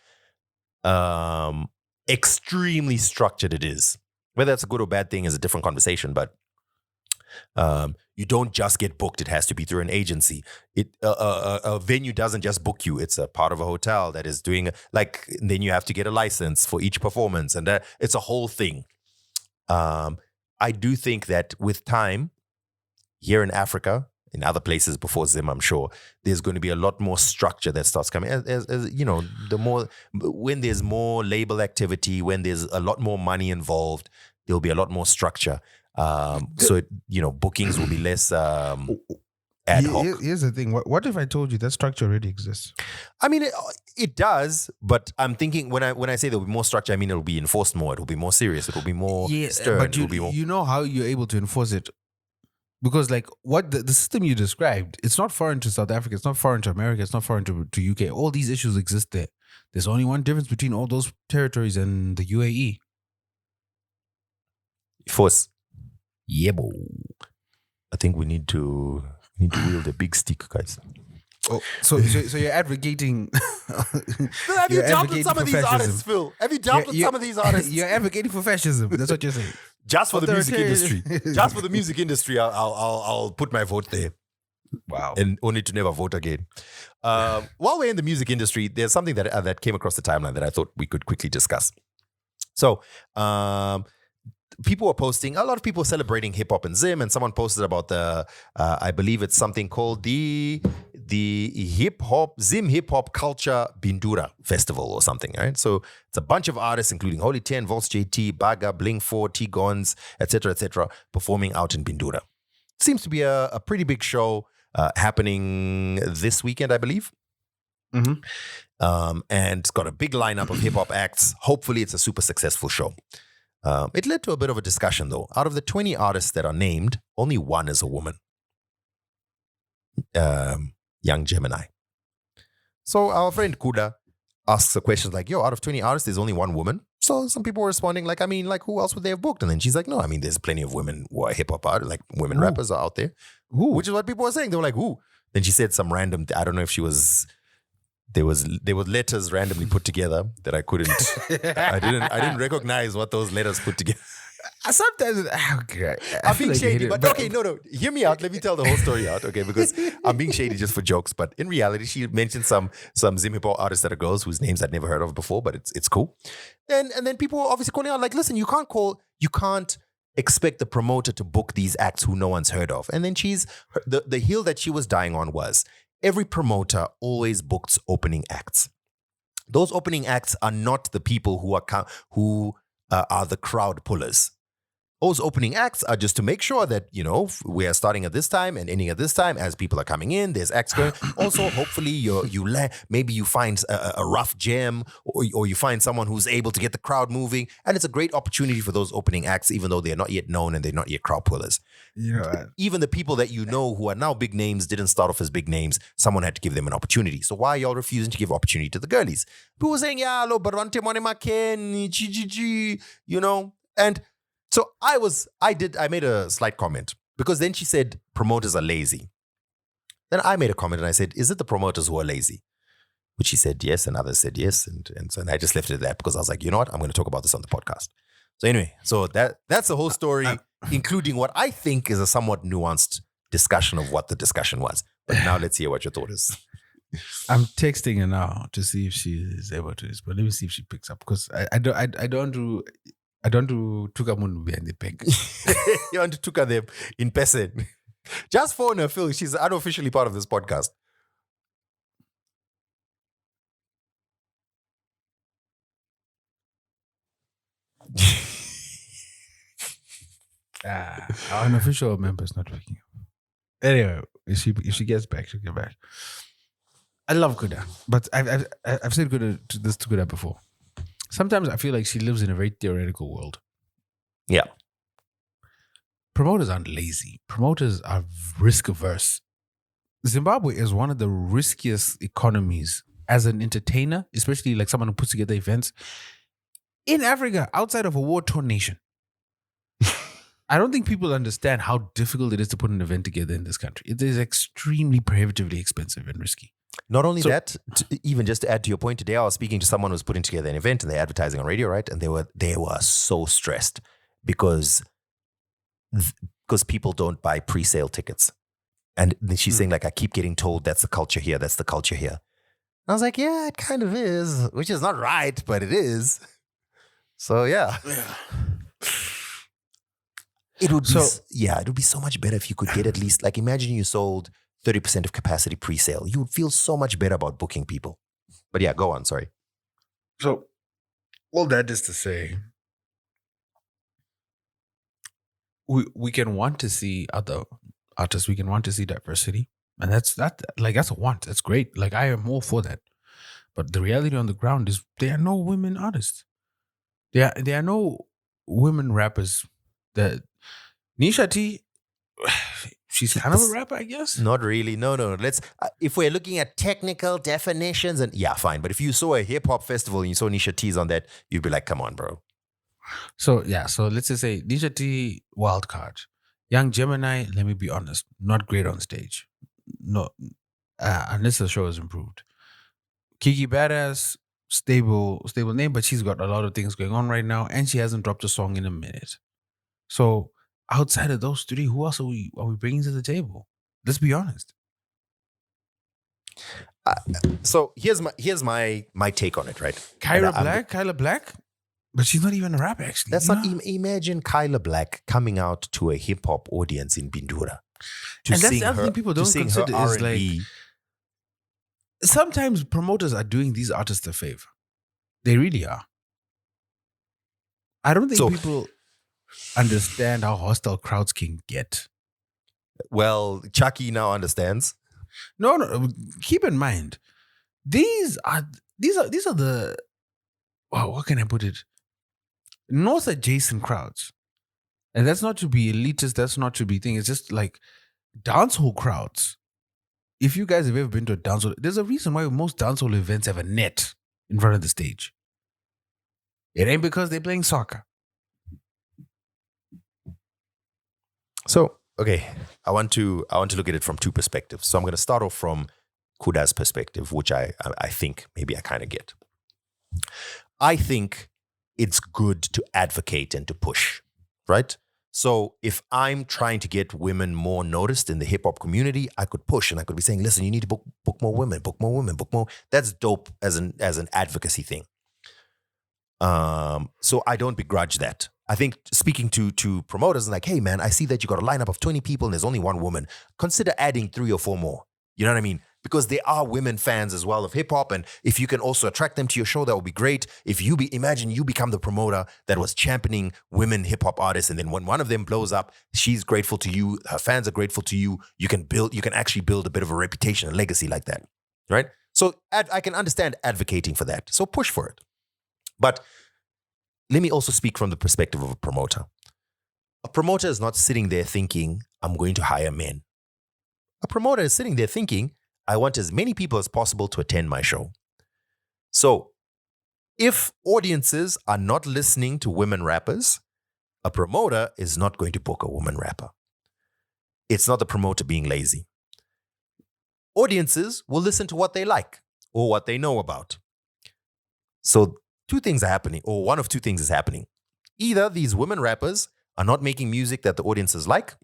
extremely structured it is. Whether that's a good or bad thing is a different conversation, but you don't just get booked. It has to be through an agency. A venue doesn't just book you. It's a part of a hotel that is doing, like, then you have to get a license for each performance, and it's a whole thing. I do think that with time, here in Africa, in other places before Zim, I'm sure, there's going to be a lot more structure that starts coming. As you know, when there's more label activity, when there's a lot more money involved, there'll be a lot more structure. So bookings will be less ad hoc. Here's the thing. What if I told you that structure already exists? I mean, it does, but I'm thinking when I say there'll be more structure, I mean it'll be enforced more. It'll be more serious. It'll be more stern. But you know how you're able to enforce it. Because like what the system you described, it's not foreign to South Africa, it's not foreign to America, it's not foreign to UK. All these issues exist there. There's only one difference between all those territories and the UAE. Force. Yeah, bo. I think we need to wield a big stick, guys. Oh, so you're advocating. Phil, have you dealt with some of these artists, Phil? Have you dealt with some of these artists? You're advocating for fascism. That's what you're saying. Just for the music industry. Just for the music industry, I'll put my vote there. Wow. And only to never vote again. While we're in the music industry, there's something that came across the timeline that I thought we could quickly discuss. So, people were posting, a lot of people celebrating hip hop and Zim, and someone posted about I believe it's something called the Zim Hip Hop Culture Bindura Festival or something, right? So it's a bunch of artists, including Holy 10, Volts JT, Baga, Bling 4, T-Gons, etc., performing out in Bindura. Seems to be a pretty big show happening this weekend, I believe. Mm-hmm. And it's got a big lineup of hip hop acts. Hopefully it's a super successful show. It led to a bit of a discussion, though. Out of the 20 artists that are named, only one is a woman. Young Gemini. So our friend Kuda asks a question like, yo, out of 20 artists, there's only one woman. So some people were responding like, I mean, like, who else would they have booked? And then she's like, no, I mean, there's plenty of women who are hip-hop artists, like women rappers are out there. Which is what people were saying. They were like, who? Then she said some random, I don't know if she was... There were letters randomly put together that I couldn't. I didn't recognize what those letters put together. Sometimes I'm being shady, but okay, no. Hear me out. Let me tell the whole story out, okay? Because I'm being shady just for jokes, but in reality, she mentioned some Zim hip hop artists that are girls whose names I'd never heard of before, but it's cool. And then people were obviously calling out like, listen, you can't expect the promoter to book these acts who no one's heard of. And then the hill that she was dying on was, every promoter always books opening acts. Those opening acts are not the people who are the crowd pullers. Those opening acts are just to make sure that, we are starting at this time and ending at this time as people are coming in. There's acts going. Also, hopefully, maybe you find a rough gem or you find someone who's able to get the crowd moving. And it's a great opportunity for those opening acts, even though they're not yet known and they're not yet crowd pullers. Even the people that you know who are now big names didn't start off as big names. Someone had to give them an opportunity. So why are y'all refusing to give opportunity to the girlies? People were saying, yeah, lo, barante mone maken, GGG, And so I made a slight comment because then she said promoters are lazy. Then I made a comment and I said, is it the promoters who are lazy? Which she said yes, and others said yes. And I just left it at that because I was like, you know what? I'm going to talk about this on the podcast. So anyway, that's the whole story, including what I think is a somewhat nuanced discussion of what the discussion was. But now let's hear what your thought is. I'm texting her now to see if she is able to respond. Let me see if she picks up because I don't do Tukamun behind the back. You want to Tuka them in person. Just phone her, Phil. She's unofficially part of this podcast. Our unofficial member is not picking up. Anyway, if she gets back, she'll get back. I love Kuda, but I've said this to Kuda before. Sometimes I feel like she lives in a very theoretical world. Yeah. Promoters aren't lazy. Promoters are risk averse. Zimbabwe is one of the riskiest economies as an entertainer, especially like someone who puts together events in Africa, outside of a war-torn nation. I don't think people understand how difficult it is to put an event together in this country. It is extremely prohibitively expensive and risky. Not only that, even just to add to your point, today I was speaking to someone who was putting together an event and they're advertising on radio, right? And they were so stressed because people don't buy pre-sale tickets. And then she's saying like, I keep getting told that's the culture here. That's the culture here. I was like, yeah, it kind of is, which is not right, but it is. So yeah. It would be, it would be so much better if you could get at least, like, imagine you sold 30% of capacity pre-sale. You would feel so much better about booking people. But yeah, go on, sorry. So, all that is to say, we can want to see other artists. We can want to see diversity. And that's a want. That's great. Like, I am all for that. But the reality on the ground is there are no women artists. There are no women rappers. Nisha T, she's kind of a rapper, I guess. Not really. No. Let's. If we're looking at technical definitions, and yeah, fine. But if you saw a hip hop festival and you saw Nisha T's on that, you'd be like, "Come on, bro." So yeah. So let's just say Nisha T, wild card. Young Gemini. Let me be honest, not great on stage. No, unless the show is improved. Kiki Badass, stable name, but she's got a lot of things going on right now, and she hasn't dropped a song in a minute. So outside of those three, who else are we bringing to the table? Let's be honest. So here's my take on it, right? Kyla Black, but she's not even a rapper, actually. That's not. Imagine Kyla Black coming out to a hip hop audience in Bindura. And that's the other thing people don't consider is like, sometimes promoters are doing these artists a favor. They really are. I don't think people understand how hostile crowds can get. Well, Chucky now understands. No. Keep in mind, these are the, what can I put it? North adjacent crowds. And that's not to be elitist, that's not to be thing. It's just like dancehall crowds. If you guys have ever been to a dancehall, there's a reason why most dancehall events have a net in front of the stage. It ain't because they're playing soccer. So, okay, I want to look at it from two perspectives. So I'm going to start off from Kuda's perspective, which I think maybe I kind of get. I think it's good to advocate and to push, right? So if I'm trying to get women more noticed in the hip hop community, I could push and I could be saying, listen, you need to book more women, book more. That's dope as an advocacy thing. So I don't begrudge that. I think speaking to promoters, like, hey man, I see that you got a lineup of 20 people and there's only one woman. Consider adding 3 or 4 more. You know what I mean? Because there are women fans as well of hip hop, and if you can also attract them to your show, that would be great. If imagine you become the promoter that was championing women hip hop artists, and then when one of them blows up, she's grateful to you, her fans are grateful to you. You can actually build a bit of a reputation, a legacy like that, right? So I can understand advocating for that. So push for it. But let me also speak from the perspective of a promoter. A promoter is not sitting there thinking, I'm going to hire men. A promoter is sitting there thinking, I want as many people as possible to attend my show. So if audiences are not listening to women rappers, a promoter is not going to book a woman rapper. It's not the promoter being lazy. Audiences will listen to what they like or what they know about. So 2 things are happening, or one of 2 things is happening. Either these women rappers are not making music that the audiences like,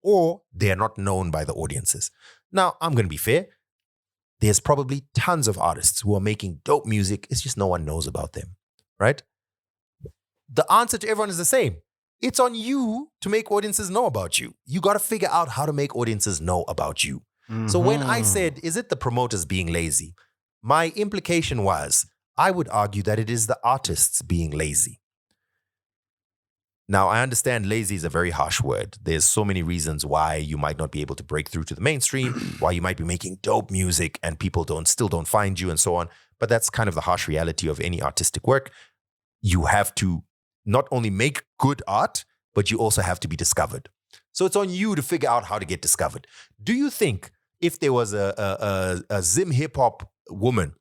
or they are not known by the audiences. Now, I'm going to be fair. There's probably tons of artists who are making dope music. It's just no one knows about them, right? The answer to everyone is the same. It's on you to make audiences know about you. You got to figure out how to make audiences know about you. Mm-hmm. So when I said, is it the promoters being lazy? My implication was, I would argue that it is the artists being lazy. Now, I understand lazy is a very harsh word. There's so many reasons why you might not be able to break through to the mainstream, why you might be making dope music and people still don't find you and so on. But that's kind of the harsh reality of any artistic work. You have to not only make good art, but you also have to be discovered. So it's on you to figure out how to get discovered. Do you think if there was a Zim hip hop woman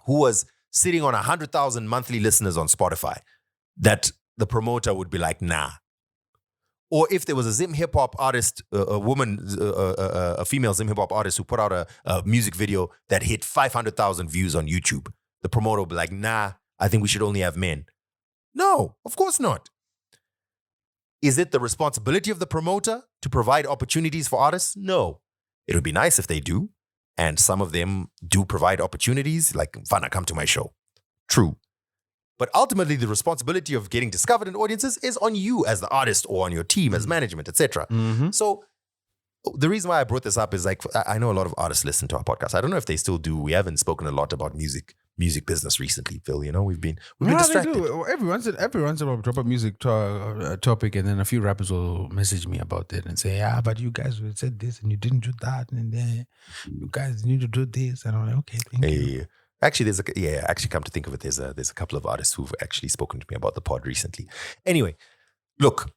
who was sitting on 100,000 monthly listeners on Spotify, that the promoter would be like, nah? Or if there was a Zim hip hop artist, a female Zim hip hop artist who put out a music video that hit 500,000 views on YouTube, the promoter would be like, nah, I think we should only have men. No, of course not. Is it the responsibility of the promoter to provide opportunities for artists? No. It would be nice if they do. And some of them do provide opportunities, like, Fana, come to my show. True. But ultimately, the responsibility of getting discovered in audiences is on you as the artist or on your team as management, etc. So the reason why I brought this up is like, I know a lot of artists listen to our podcast. I don't know if they still do. We haven't spoken a lot about music business recently, Phil. You know, we've been distracted. They do. Every once in a while, drop a music topic, and then a few rappers will message me about it and say, "Yeah, but you guys said this and you didn't do that, and then you guys need to do this." And I'm like, "Okay, thank you." Actually, actually, come to think of it, there's a couple of artists who've actually spoken to me about the pod recently. Anyway, look,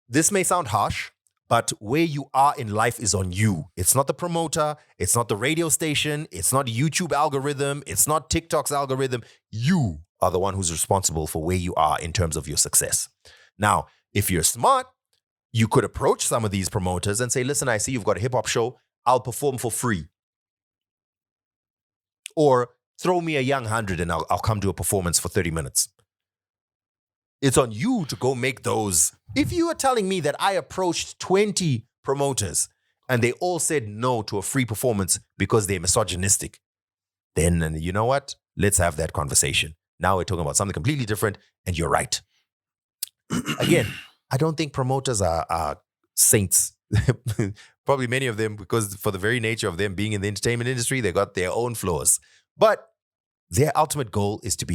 this may sound harsh, but where you are in life is on you. It's not the promoter. It's not the radio station. It's not YouTube algorithm. It's not TikTok's algorithm. You are the one who's responsible for where you are in terms of your success. Now, if you're smart, you could approach some of these promoters and say, listen, I see you've got a hip hop show. I'll perform for free. Or throw me a young 100 and I'll come do a performance for 30 minutes. It's on you to go make those. If you are telling me that I approached 20 promoters and they all said no to a free performance because they're misogynistic, then you know what? Let's have that conversation. Now we're talking about something completely different, and you're right. Again, I don't think promoters are saints. Probably many of them, because for the very nature of them being in the entertainment industry, they got their own flaws. But their ultimate goal is to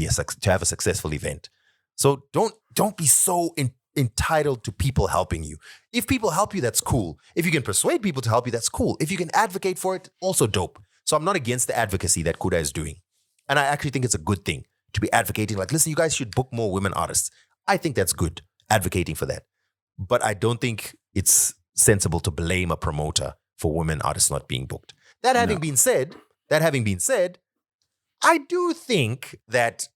have a successful event. So don't be so entitled to people helping you. If people help you, that's cool. If you can persuade people to help you, that's cool. If you can advocate for it, also dope. So I'm not against the advocacy that Kuda is doing. And I actually think it's a good thing to be advocating. Like, listen, you guys should book more women artists. I think that's good, advocating for that. But I don't think it's sensible to blame a promoter for women artists not being booked. That having been said, I do think that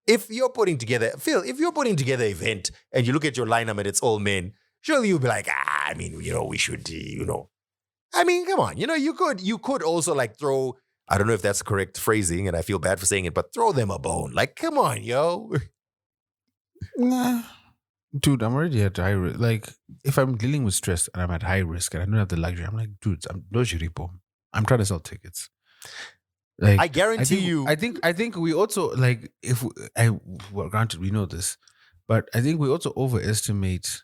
if you're putting together, Phil, if you're putting together an event and you look at your lineup and it's all men, surely you'll be like, we should, come on, you could also like throw, I don't know if that's correct phrasing and I feel bad for saying it, but throw them a bone. Like, come on, yo. Nah. Dude, I'm already at high risk. Like, if I'm dealing with stress and I'm at high risk and I don't have the luxury, I'm like, dude, I'm trying to sell tickets. Like, I guarantee you. I think we also, like, granted, we know this, but I think we also overestimate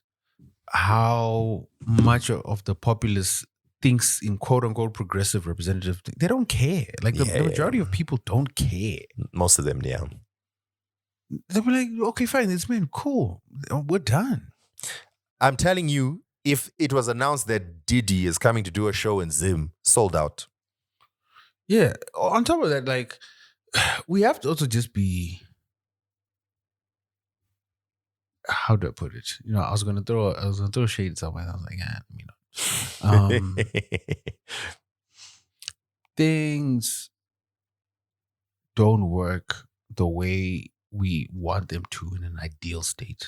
how much of the populace thinks in quote unquote progressive representative. They don't care. Like, the majority of people don't care. Most of them, yeah. They'll be like, okay, fine, it's been cool. We're done. I'm telling you, if it was announced that Diddy is coming to do a show in Zim, sold out. Yeah. On top of that, like, we have to also just be, how do I put it? I was gonna throw shade somewhere. I was like, things don't work the way we want them to in an ideal state.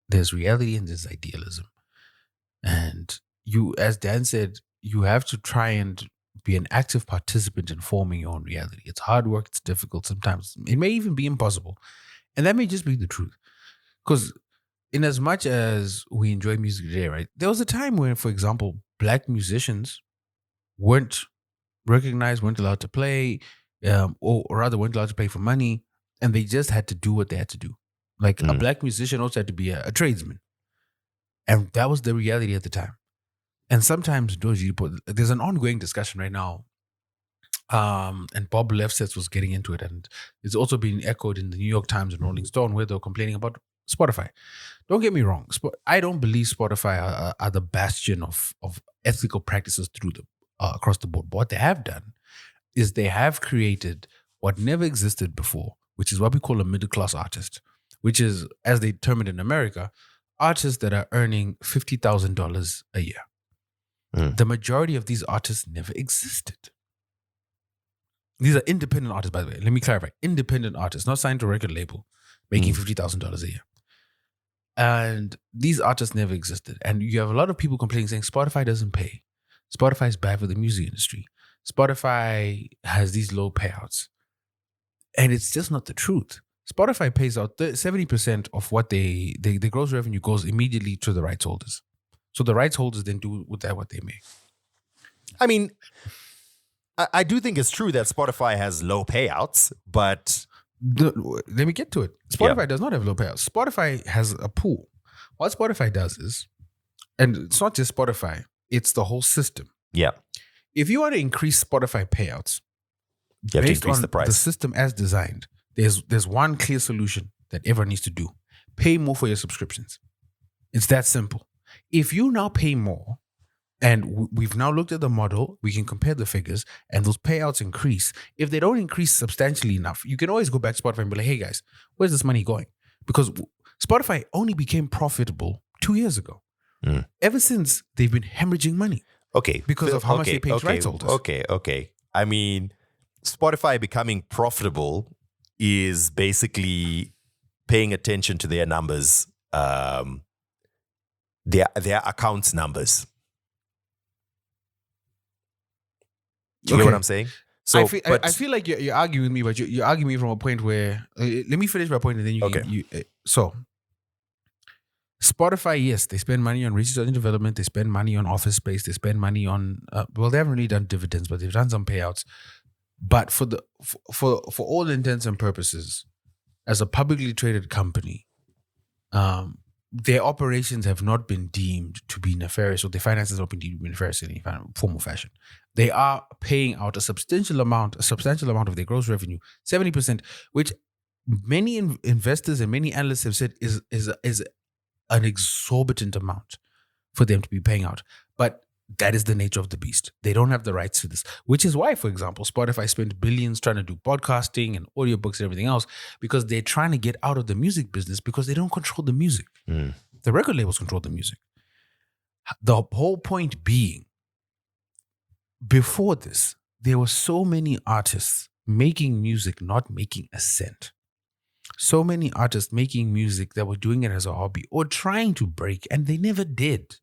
There's reality and there's idealism. And you, as Dan said, you have to try and be an active participant in forming your own reality. It's hard work. It's difficult. Sometimes it may even be impossible. And that may just be the truth. Because in as much as we enjoy music today, right? There was a time when, for example, black musicians weren't recognized, weren't allowed to play, or rather weren't allowed to play for money. And they just had to do what they had to do. Like a black musician also had to be a tradesman. And that was the reality at the time. And sometimes there's an ongoing discussion right now. And Bob Lefsetz was getting into it. And it's also being echoed in the New York Times and Rolling Stone, where they're complaining about Spotify. Don't get me wrong. I don't believe Spotify are the bastion of ethical practices across the board. But what they have done is they have created what never existed before, which is what we call a middle-class artist, which is, as they term it in America, artists that are earning $50,000 a year. The majority of these artists never existed. These are independent artists, by the way. Let me clarify. Independent artists, not signed to a record label, making $50,000 a year. And these artists never existed. And you have a lot of people complaining, saying Spotify doesn't pay. Spotify is bad for the music industry. Spotify has these low payouts. And it's just not the truth. Spotify pays out 70% of what the gross revenue goes immediately to the rights holders. So the rights holders then do with that what they make. I mean, I do think it's true that Spotify has low payouts, but Let me get to it. Spotify does not have low payouts. Spotify has a pool. What Spotify does is, and it's not just Spotify, it's the whole system. Yeah. If you want to increase Spotify payouts, You have to based increase on the price. the system as designed, there's one clear solution that everyone needs to do. Pay more for your subscriptions. It's that simple. If you now pay more, and we've now looked at the model, we can compare the figures, and those payouts increase. If they don't increase substantially enough, you can always go back to Spotify and be like, hey guys, where's this money going? Because Spotify only became profitable 2 years ago. Ever since, they've been hemorrhaging money. Okay. Because of how much they pay to rights holders. Okay. I mean, Spotify becoming profitable is basically paying attention to their numbers, their accounts numbers. Do you get what I'm saying? So, I feel like you're arguing with me, but you're arguing me from a point where let me finish my point and then you can. So, Spotify, yes, they spend money on research and development. They spend money on office space. They spend money on they haven't really done dividends, but they've done some payouts. But for all intents and purposes, as a publicly traded company, their operations have not been deemed to be nefarious, or their finances have not been deemed to be nefarious in any form or fashion. They are paying out a substantial amount of their gross revenue, 70%, which many investors and many analysts have said is an exorbitant amount for them to be paying out. But that is the nature of the beast. They don't have the rights to this, which is why, for example, Spotify spent billions trying to do podcasting and audiobooks and everything else, because they're trying to get out of the music business because they don't control the music. The record labels control the music. The whole point being, before this, there were so many artists making music, not making a cent. So many artists making music that were doing it as a hobby or trying to break, and they never did.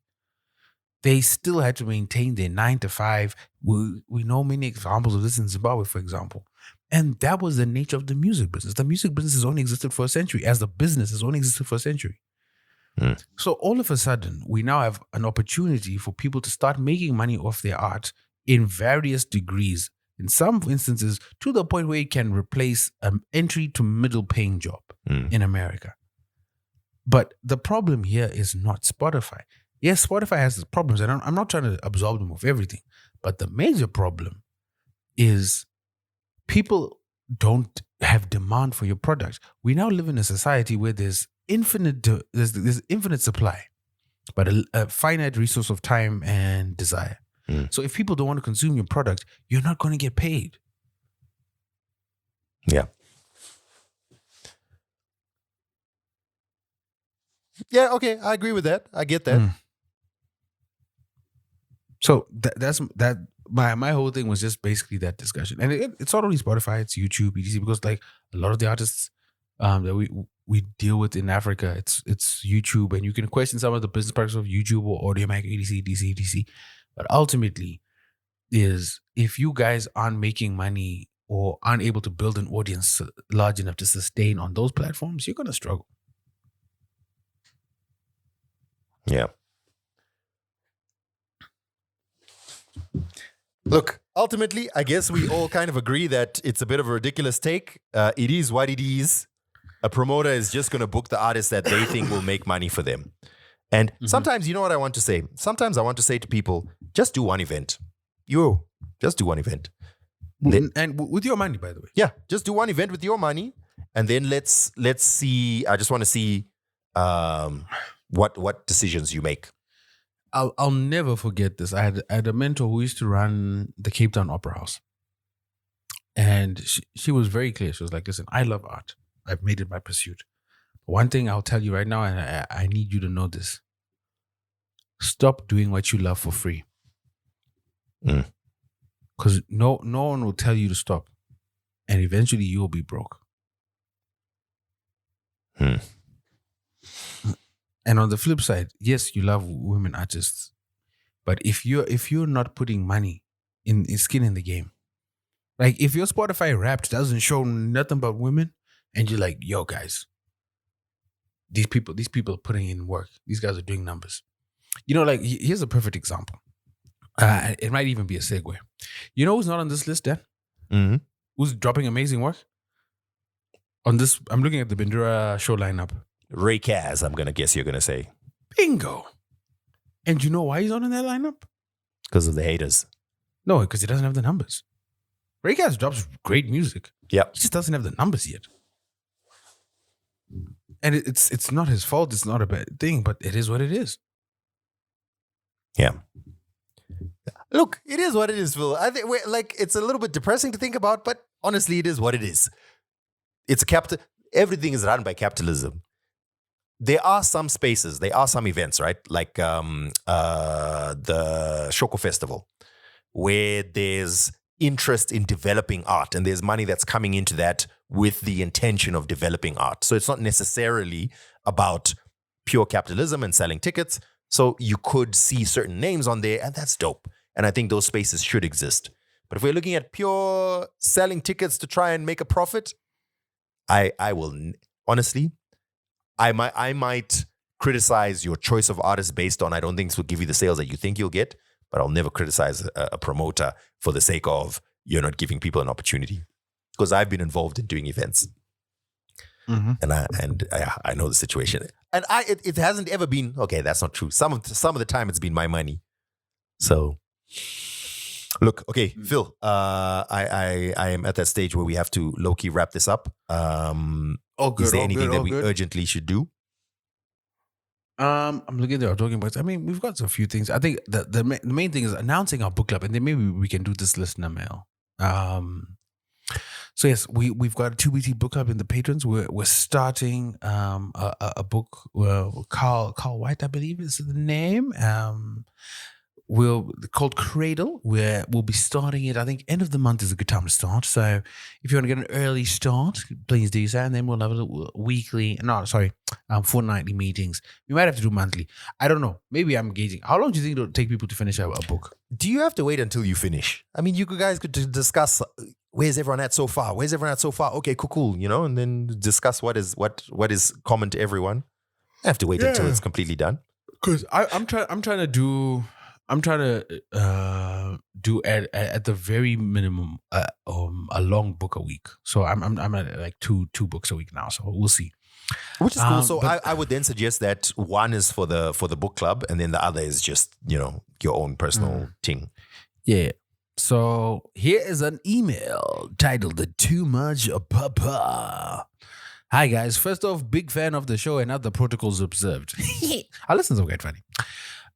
They still had to maintain their 9 to 5. We know many examples of this in Zimbabwe, for example. And that was the nature of the music business. The music business has only existed for a century, as the business has only existed for a century. So all of a sudden, we now have an opportunity for people to start making money off their art in various degrees. In some instances, to the point where it can replace an entry to middle paying job in America. But the problem here is not Spotify. Yes, Spotify has problems, and I'm not trying to absolve them of everything. But the major problem is people don't have demand for your product. We now live in a society where there's infinite supply, but a finite resource of time and desire. So if people don't want to consume your product, you're not going to get paid. Yeah. Yeah, okay, I agree with that. I get that. So that's my whole thing was just basically that discussion. And it's not only Spotify, it's YouTube, etc. Because like a lot of the artists that we deal with in Africa, it's YouTube, and you can question some of the business practices of YouTube or Audiomack, etc. But ultimately, is if you guys aren't making money or aren't able to build an audience large enough to sustain on those platforms, you're going to struggle. Yeah. Look, ultimately, I guess we all kind of agree that it's a bit of a ridiculous take. It is what it is. A promoter is just going to book the artist that they think will make money for them. And sometimes, you know what I want to say? Sometimes I want to say to people, just do one event. Just do one event. And with your money, by the way. Yeah, just do one event with your money. And then let's see. I just want to see what decisions you make. I'll never forget this. I had a mentor who used to run the Cape Town Opera House. And she was very clear. She was like, listen, I love art. I've made it my pursuit. One thing I'll tell you right now, and I need you to know this. Stop doing what you love for free. Because no one will tell you to stop. And eventually you'll be broke. And on the flip side, yes, you love women artists. But if you're not putting money in skin in the game, like if your Spotify Wrapped doesn't show nothing but women, and you're like, yo guys, these people are putting in work. These guys are doing numbers. You know, like here's a perfect example. It might even be a segue. You know who's not on this list, Dan? Who's dropping amazing work? On this, I'm looking at the Bindura show lineup. Ray Kaz, I'm gonna guess you're gonna say. Bingo. And you know why he's not in that lineup? Because of the haters. No, because he doesn't have the numbers. Ray Kaz drops great music. Yeah. He just doesn't have the numbers yet. And it's not his fault. It's not a bad thing, but it is what it is. Yeah. Look, it is what it is, Phil. I think it's a little bit depressing to think about, but honestly, it is what it is. It's everything is run by capitalism. There are some spaces, there are some events, right? Like the Shoko Festival, where there's interest in developing art and there's money that's coming into that with the intention of developing art. So it's not necessarily about pure capitalism and selling tickets. So you could see certain names on there, and that's dope. And I think those spaces should exist. But if we're looking at pure selling tickets to try and make a profit, I will honestly, I might criticize your choice of artists based on I don't think this will give you the sales that you think you'll get, but I'll never criticize a promoter for the sake of you're not giving people an opportunity. Because I've been involved in doing events. Mm-hmm. And I know the situation. And it hasn't ever been, okay, that's not true. Some of the time it's been my money. So look, okay, Phil, I am at that stage where we have to low-key wrap this up. Is there anything that we urgently should do? I'm looking at the talking points. I mean, we've got a few things. I think the main thing is announcing our book club, and then maybe we can do this listener mail. So yes, we've got a 2BT book club in the patrons. We're starting a book. Carl White, I believe, is the name. Called Cradle, where we'll be starting it. I think end of the month is a good time to start. So if you want to get an early start, please do so. And then we'll have fortnightly meetings. We might have to do monthly. I don't know. Maybe I'm gauging. How long do you think it'll take people to finish a book? Do you have to wait until you finish? I mean, you guys could discuss where's everyone at so far? Where's everyone at so far? Okay, cool. And then discuss what is common to everyone. I have to wait until it's completely done. Because I'm trying to do at the very minimum a long book a week. So I'm at like two books a week now. So we'll see. Which is cool. So I would then suggest that one is for the book club, and then the other is just your own personal thing. Yeah. So here is an email titled "Too Much Papa." Hi guys. First off, big fan of the show and other protocols observed. Our listens are quite funny.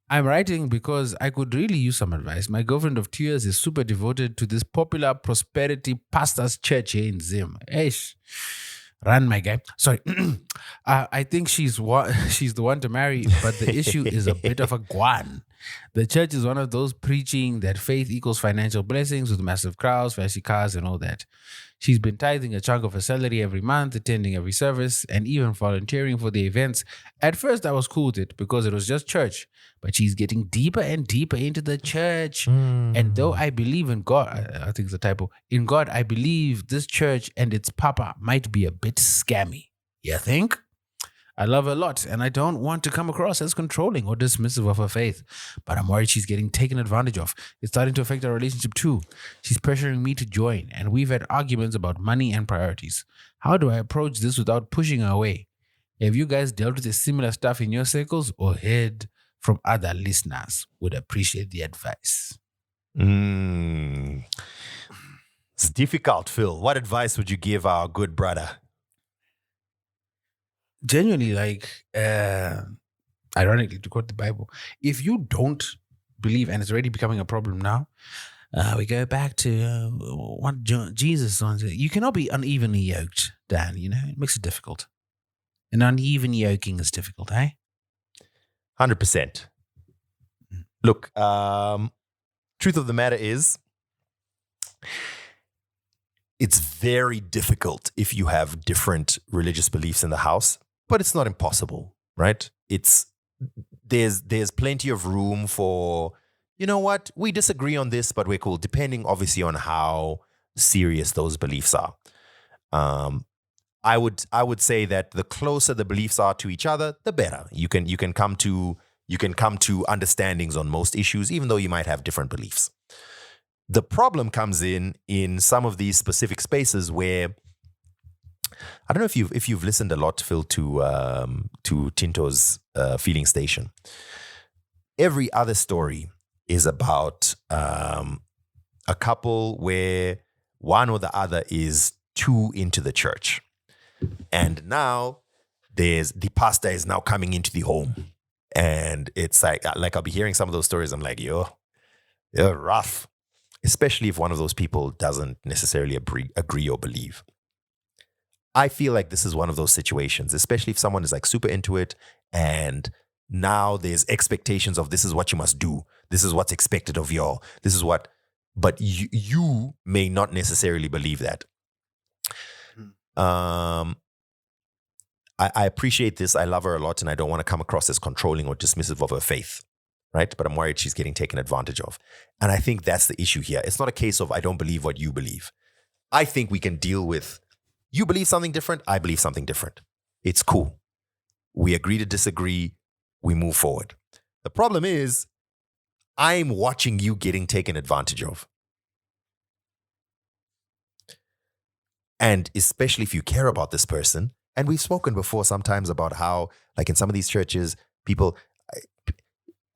I'm writing because I could really use some advice. My girlfriend of 2 years is super devoted to this popular prosperity pastor's church here in Zim. Eish. Run, my guy. Sorry. I think she's the one to marry, but the issue is a bit of a guan. The church is one of those preaching that faith equals financial blessings with massive crowds, fancy cars, and all that. She's been tithing a chunk of her salary every month, attending every service, and even volunteering for the events. At first, I was cool with it because it was just church, but she's getting deeper and deeper into the church. And though I believe in God, I think it's a typo, in God, I believe this church and its papa might be a bit scammy. You think? I love her a lot, and I don't want to come across as controlling or dismissive of her faith, but I'm worried she's getting taken advantage of. It's starting to affect our relationship too. She's pressuring me to join, and we've had arguments about money and priorities. How do I approach this without pushing her away? Have you guys dealt with similar stuff in your circles or heard from other listeners? Would appreciate the advice. It's difficult, Phil. What advice would you give our good brother? Genuinely, ironically, to quote the Bible, if you don't believe, and it's already becoming a problem now, we go back to what Jesus said. You cannot be unevenly yoked, Dan. It makes it difficult. And uneven yoking is difficult, eh? 100%. Look, truth of the matter is, it's very difficult if you have different religious beliefs in the house. But it's not impossible, right? There's plenty of room for, you know what, we disagree on this, but we're cool, depending obviously on how serious those beliefs are. I would say that the closer the beliefs are to each other, the better. You can come to understandings on most issues, even though you might have different beliefs. The problem comes in some of these specific spaces where I don't know if you've listened a lot, Phil, to Tinto's Feeling Station. Every other story is about a couple where one or the other is too into the church, and now the pastor is now coming into the home, and it's like I'll be hearing some of those stories. I'm like, you're rough, especially if one of those people doesn't necessarily agree or believe. I feel like this is one of those situations, especially if someone is like super into it and now there's expectations of this is what you must do. This is what's expected of y'all. This is what, but you may not necessarily believe that. I appreciate this. I love her a lot and I don't want to come across as controlling or dismissive of her faith, right? But I'm worried she's getting taken advantage of. And I think that's the issue here. It's not a case of I don't believe what you believe. I think we can deal with you believe something different, I believe something different. It's cool. We agree to disagree. We move forward. The problem is, I'm watching you getting taken advantage of. And especially if you care about this person, and we've spoken before sometimes about how, like in some of these churches, people,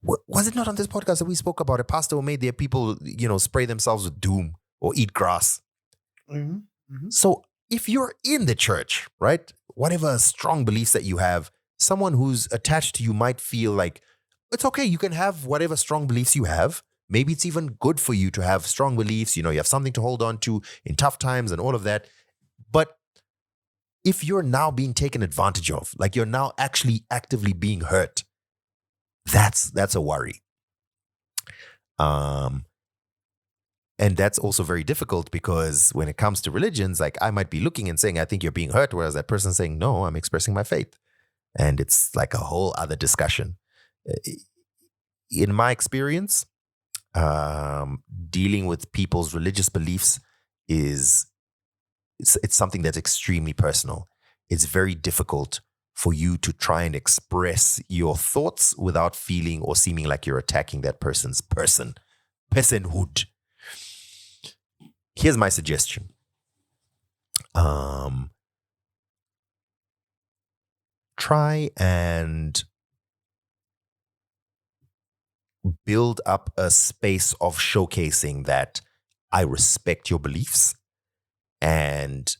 was it not on this podcast that we spoke about a pastor who made their people, spray themselves with doom or eat grass? Mm-hmm. Mm-hmm. So if you're in the church, right, whatever strong beliefs that you have, someone who's attached to you might feel like it's okay. You can have whatever strong beliefs you have. Maybe it's even good for you to have strong beliefs. You have something to hold on to in tough times and all of that. But if you're now being taken advantage of, like you're now actually actively being hurt, that's a worry. And that's also very difficult because when it comes to religions, like I might be looking and saying, I think you're being hurt, whereas that person saying, no, I'm expressing my faith. And it's like a whole other discussion. In my experience, dealing with people's religious beliefs it's something that's extremely personal. It's very difficult for you to try and express your thoughts without feeling or seeming like you're attacking that person's personhood. Here's my suggestion. Try and build up a space of showcasing that I respect your beliefs and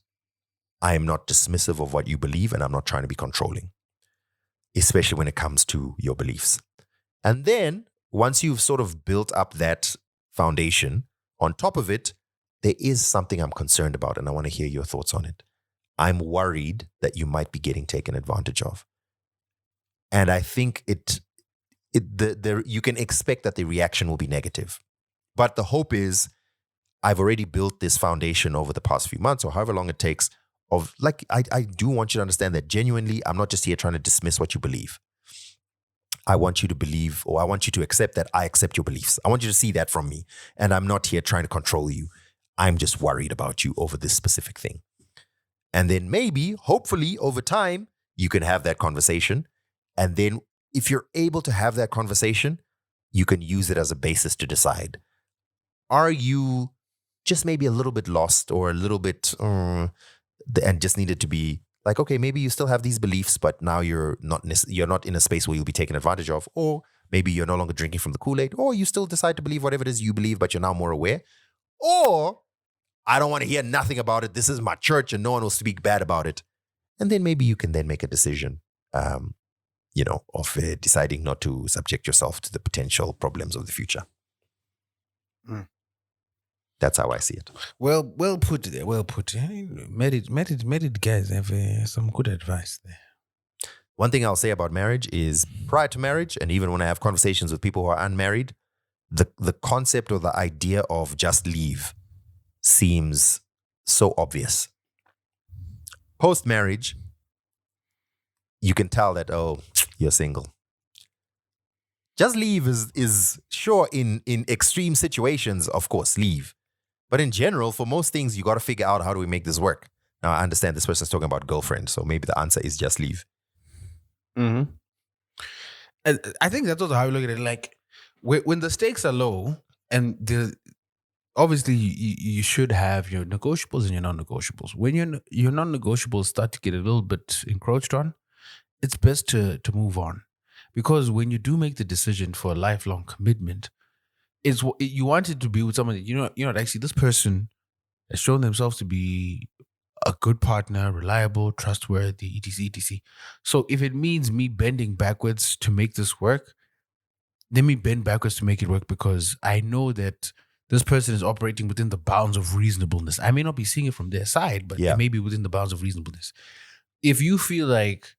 I'm not dismissive of what you believe and I'm not trying to be controlling, especially when it comes to your beliefs. And then once you've sort of built up that foundation, on top of it, there is something I'm concerned about and I want to hear your thoughts on it. I'm worried that you might be getting taken advantage of. And I think you can expect that the reaction will be negative. But the hope is I've already built this foundation over the past few months or however long it takes of like, I do want you to understand that genuinely, I'm not just here trying to dismiss what you believe. I want you to believe, or I want you to accept that I accept your beliefs. I want you to see that from me. And I'm not here trying to control you. I'm just worried about you over this specific thing. And then maybe, hopefully, over time, you can have that conversation. And then if you're able to have that conversation, you can use it as a basis to decide, are you just maybe a little bit lost or a little bit, and just needed to be like, okay, maybe you still have these beliefs, but now you're not in a space where you'll be taken advantage of, or maybe you're no longer drinking from the Kool-Aid, or you still decide to believe whatever it is you believe, but you're now more aware, or I don't want to hear nothing about it. This is my church and no one will speak bad about it. And then maybe you can then make a decision, of deciding not to subject yourself to the potential problems of the future. Mm. That's how I see it. Well put there. Well put. Married guys have some good advice there. One thing I'll say about marriage is prior to marriage, and even when I have conversations with people who are unmarried, the concept or the idea of just leave seems so obvious. Post-marriage, you can tell that, oh, you're single. Just leave is sure in extreme situations, of course, leave. But in general, for most things, you got to figure out how do we make this work. Now, I understand this person's talking about girlfriend, so maybe the answer is just leave. Mm-hmm. And I think that's also how you look at it. Like when the stakes are low and obviously you should have your negotiables and your non-negotiables. When your non-negotiables start to get a little bit encroached on, it's best to move on, because when you do make the decision for a lifelong commitment, you want it to be with someone that actually this person has shown themselves to be a good partner, reliable, trustworthy, etc, etc. So if it means me bending backwards to make this work, let me bend backwards to make it work, because I know that this person is operating within the bounds of reasonableness. I may not be seeing it from their side, but it may be within the bounds of reasonableness. If you feel like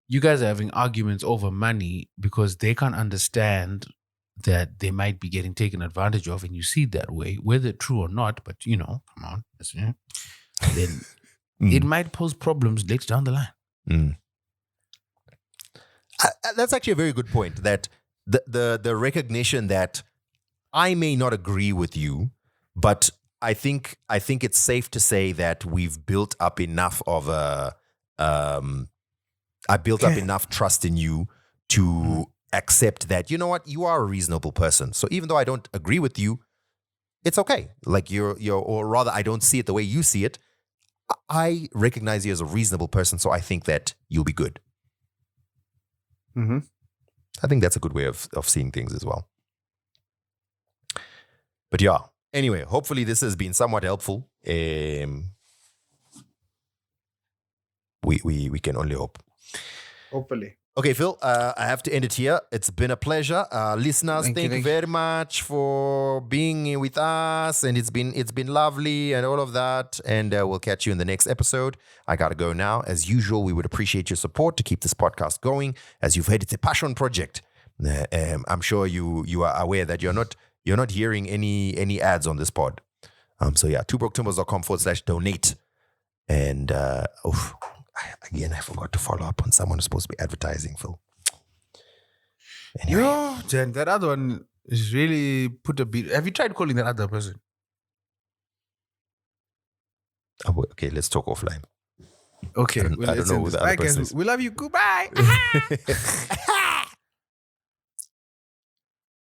you guys are having arguments over money because they can't understand that they might be getting taken advantage of, and you see it that way, whether true or not, but come on, then it might pose problems later down the line. That's actually a very good point, that the recognition that I may not agree with you, but I think it's safe to say that we've built up enough of I built up enough trust in you to accept that, you know what, you are a reasonable person. So even though I don't agree with you, it's okay. Like or rather, I don't see it the way you see it. I recognize you as a reasonable person, so I think that you'll be good. Mm-hmm. I think that's a good way of seeing things as well. But yeah, anyway, hopefully this has been somewhat helpful. We can only hope. Hopefully. Okay, Phil, I have to end it here. It's been a pleasure. Listeners, thank you very much for being with us. And it's been lovely and all of that. And we'll catch you in the next episode. I got to go now. As usual, we would appreciate your support to keep this podcast going. As you've heard, it's a passion project. I'm sure you are aware that you're not hearing any ads on this pod. So yeah, twobroketimbers.com/donate. And again, I forgot to follow up on someone who's supposed to be advertising, Phil. Anyway. Jen, that other one is really put a beat. Have you tried calling that other person? Okay, let's talk offline. Okay, I don't know who the other person is. We love you. Goodbye.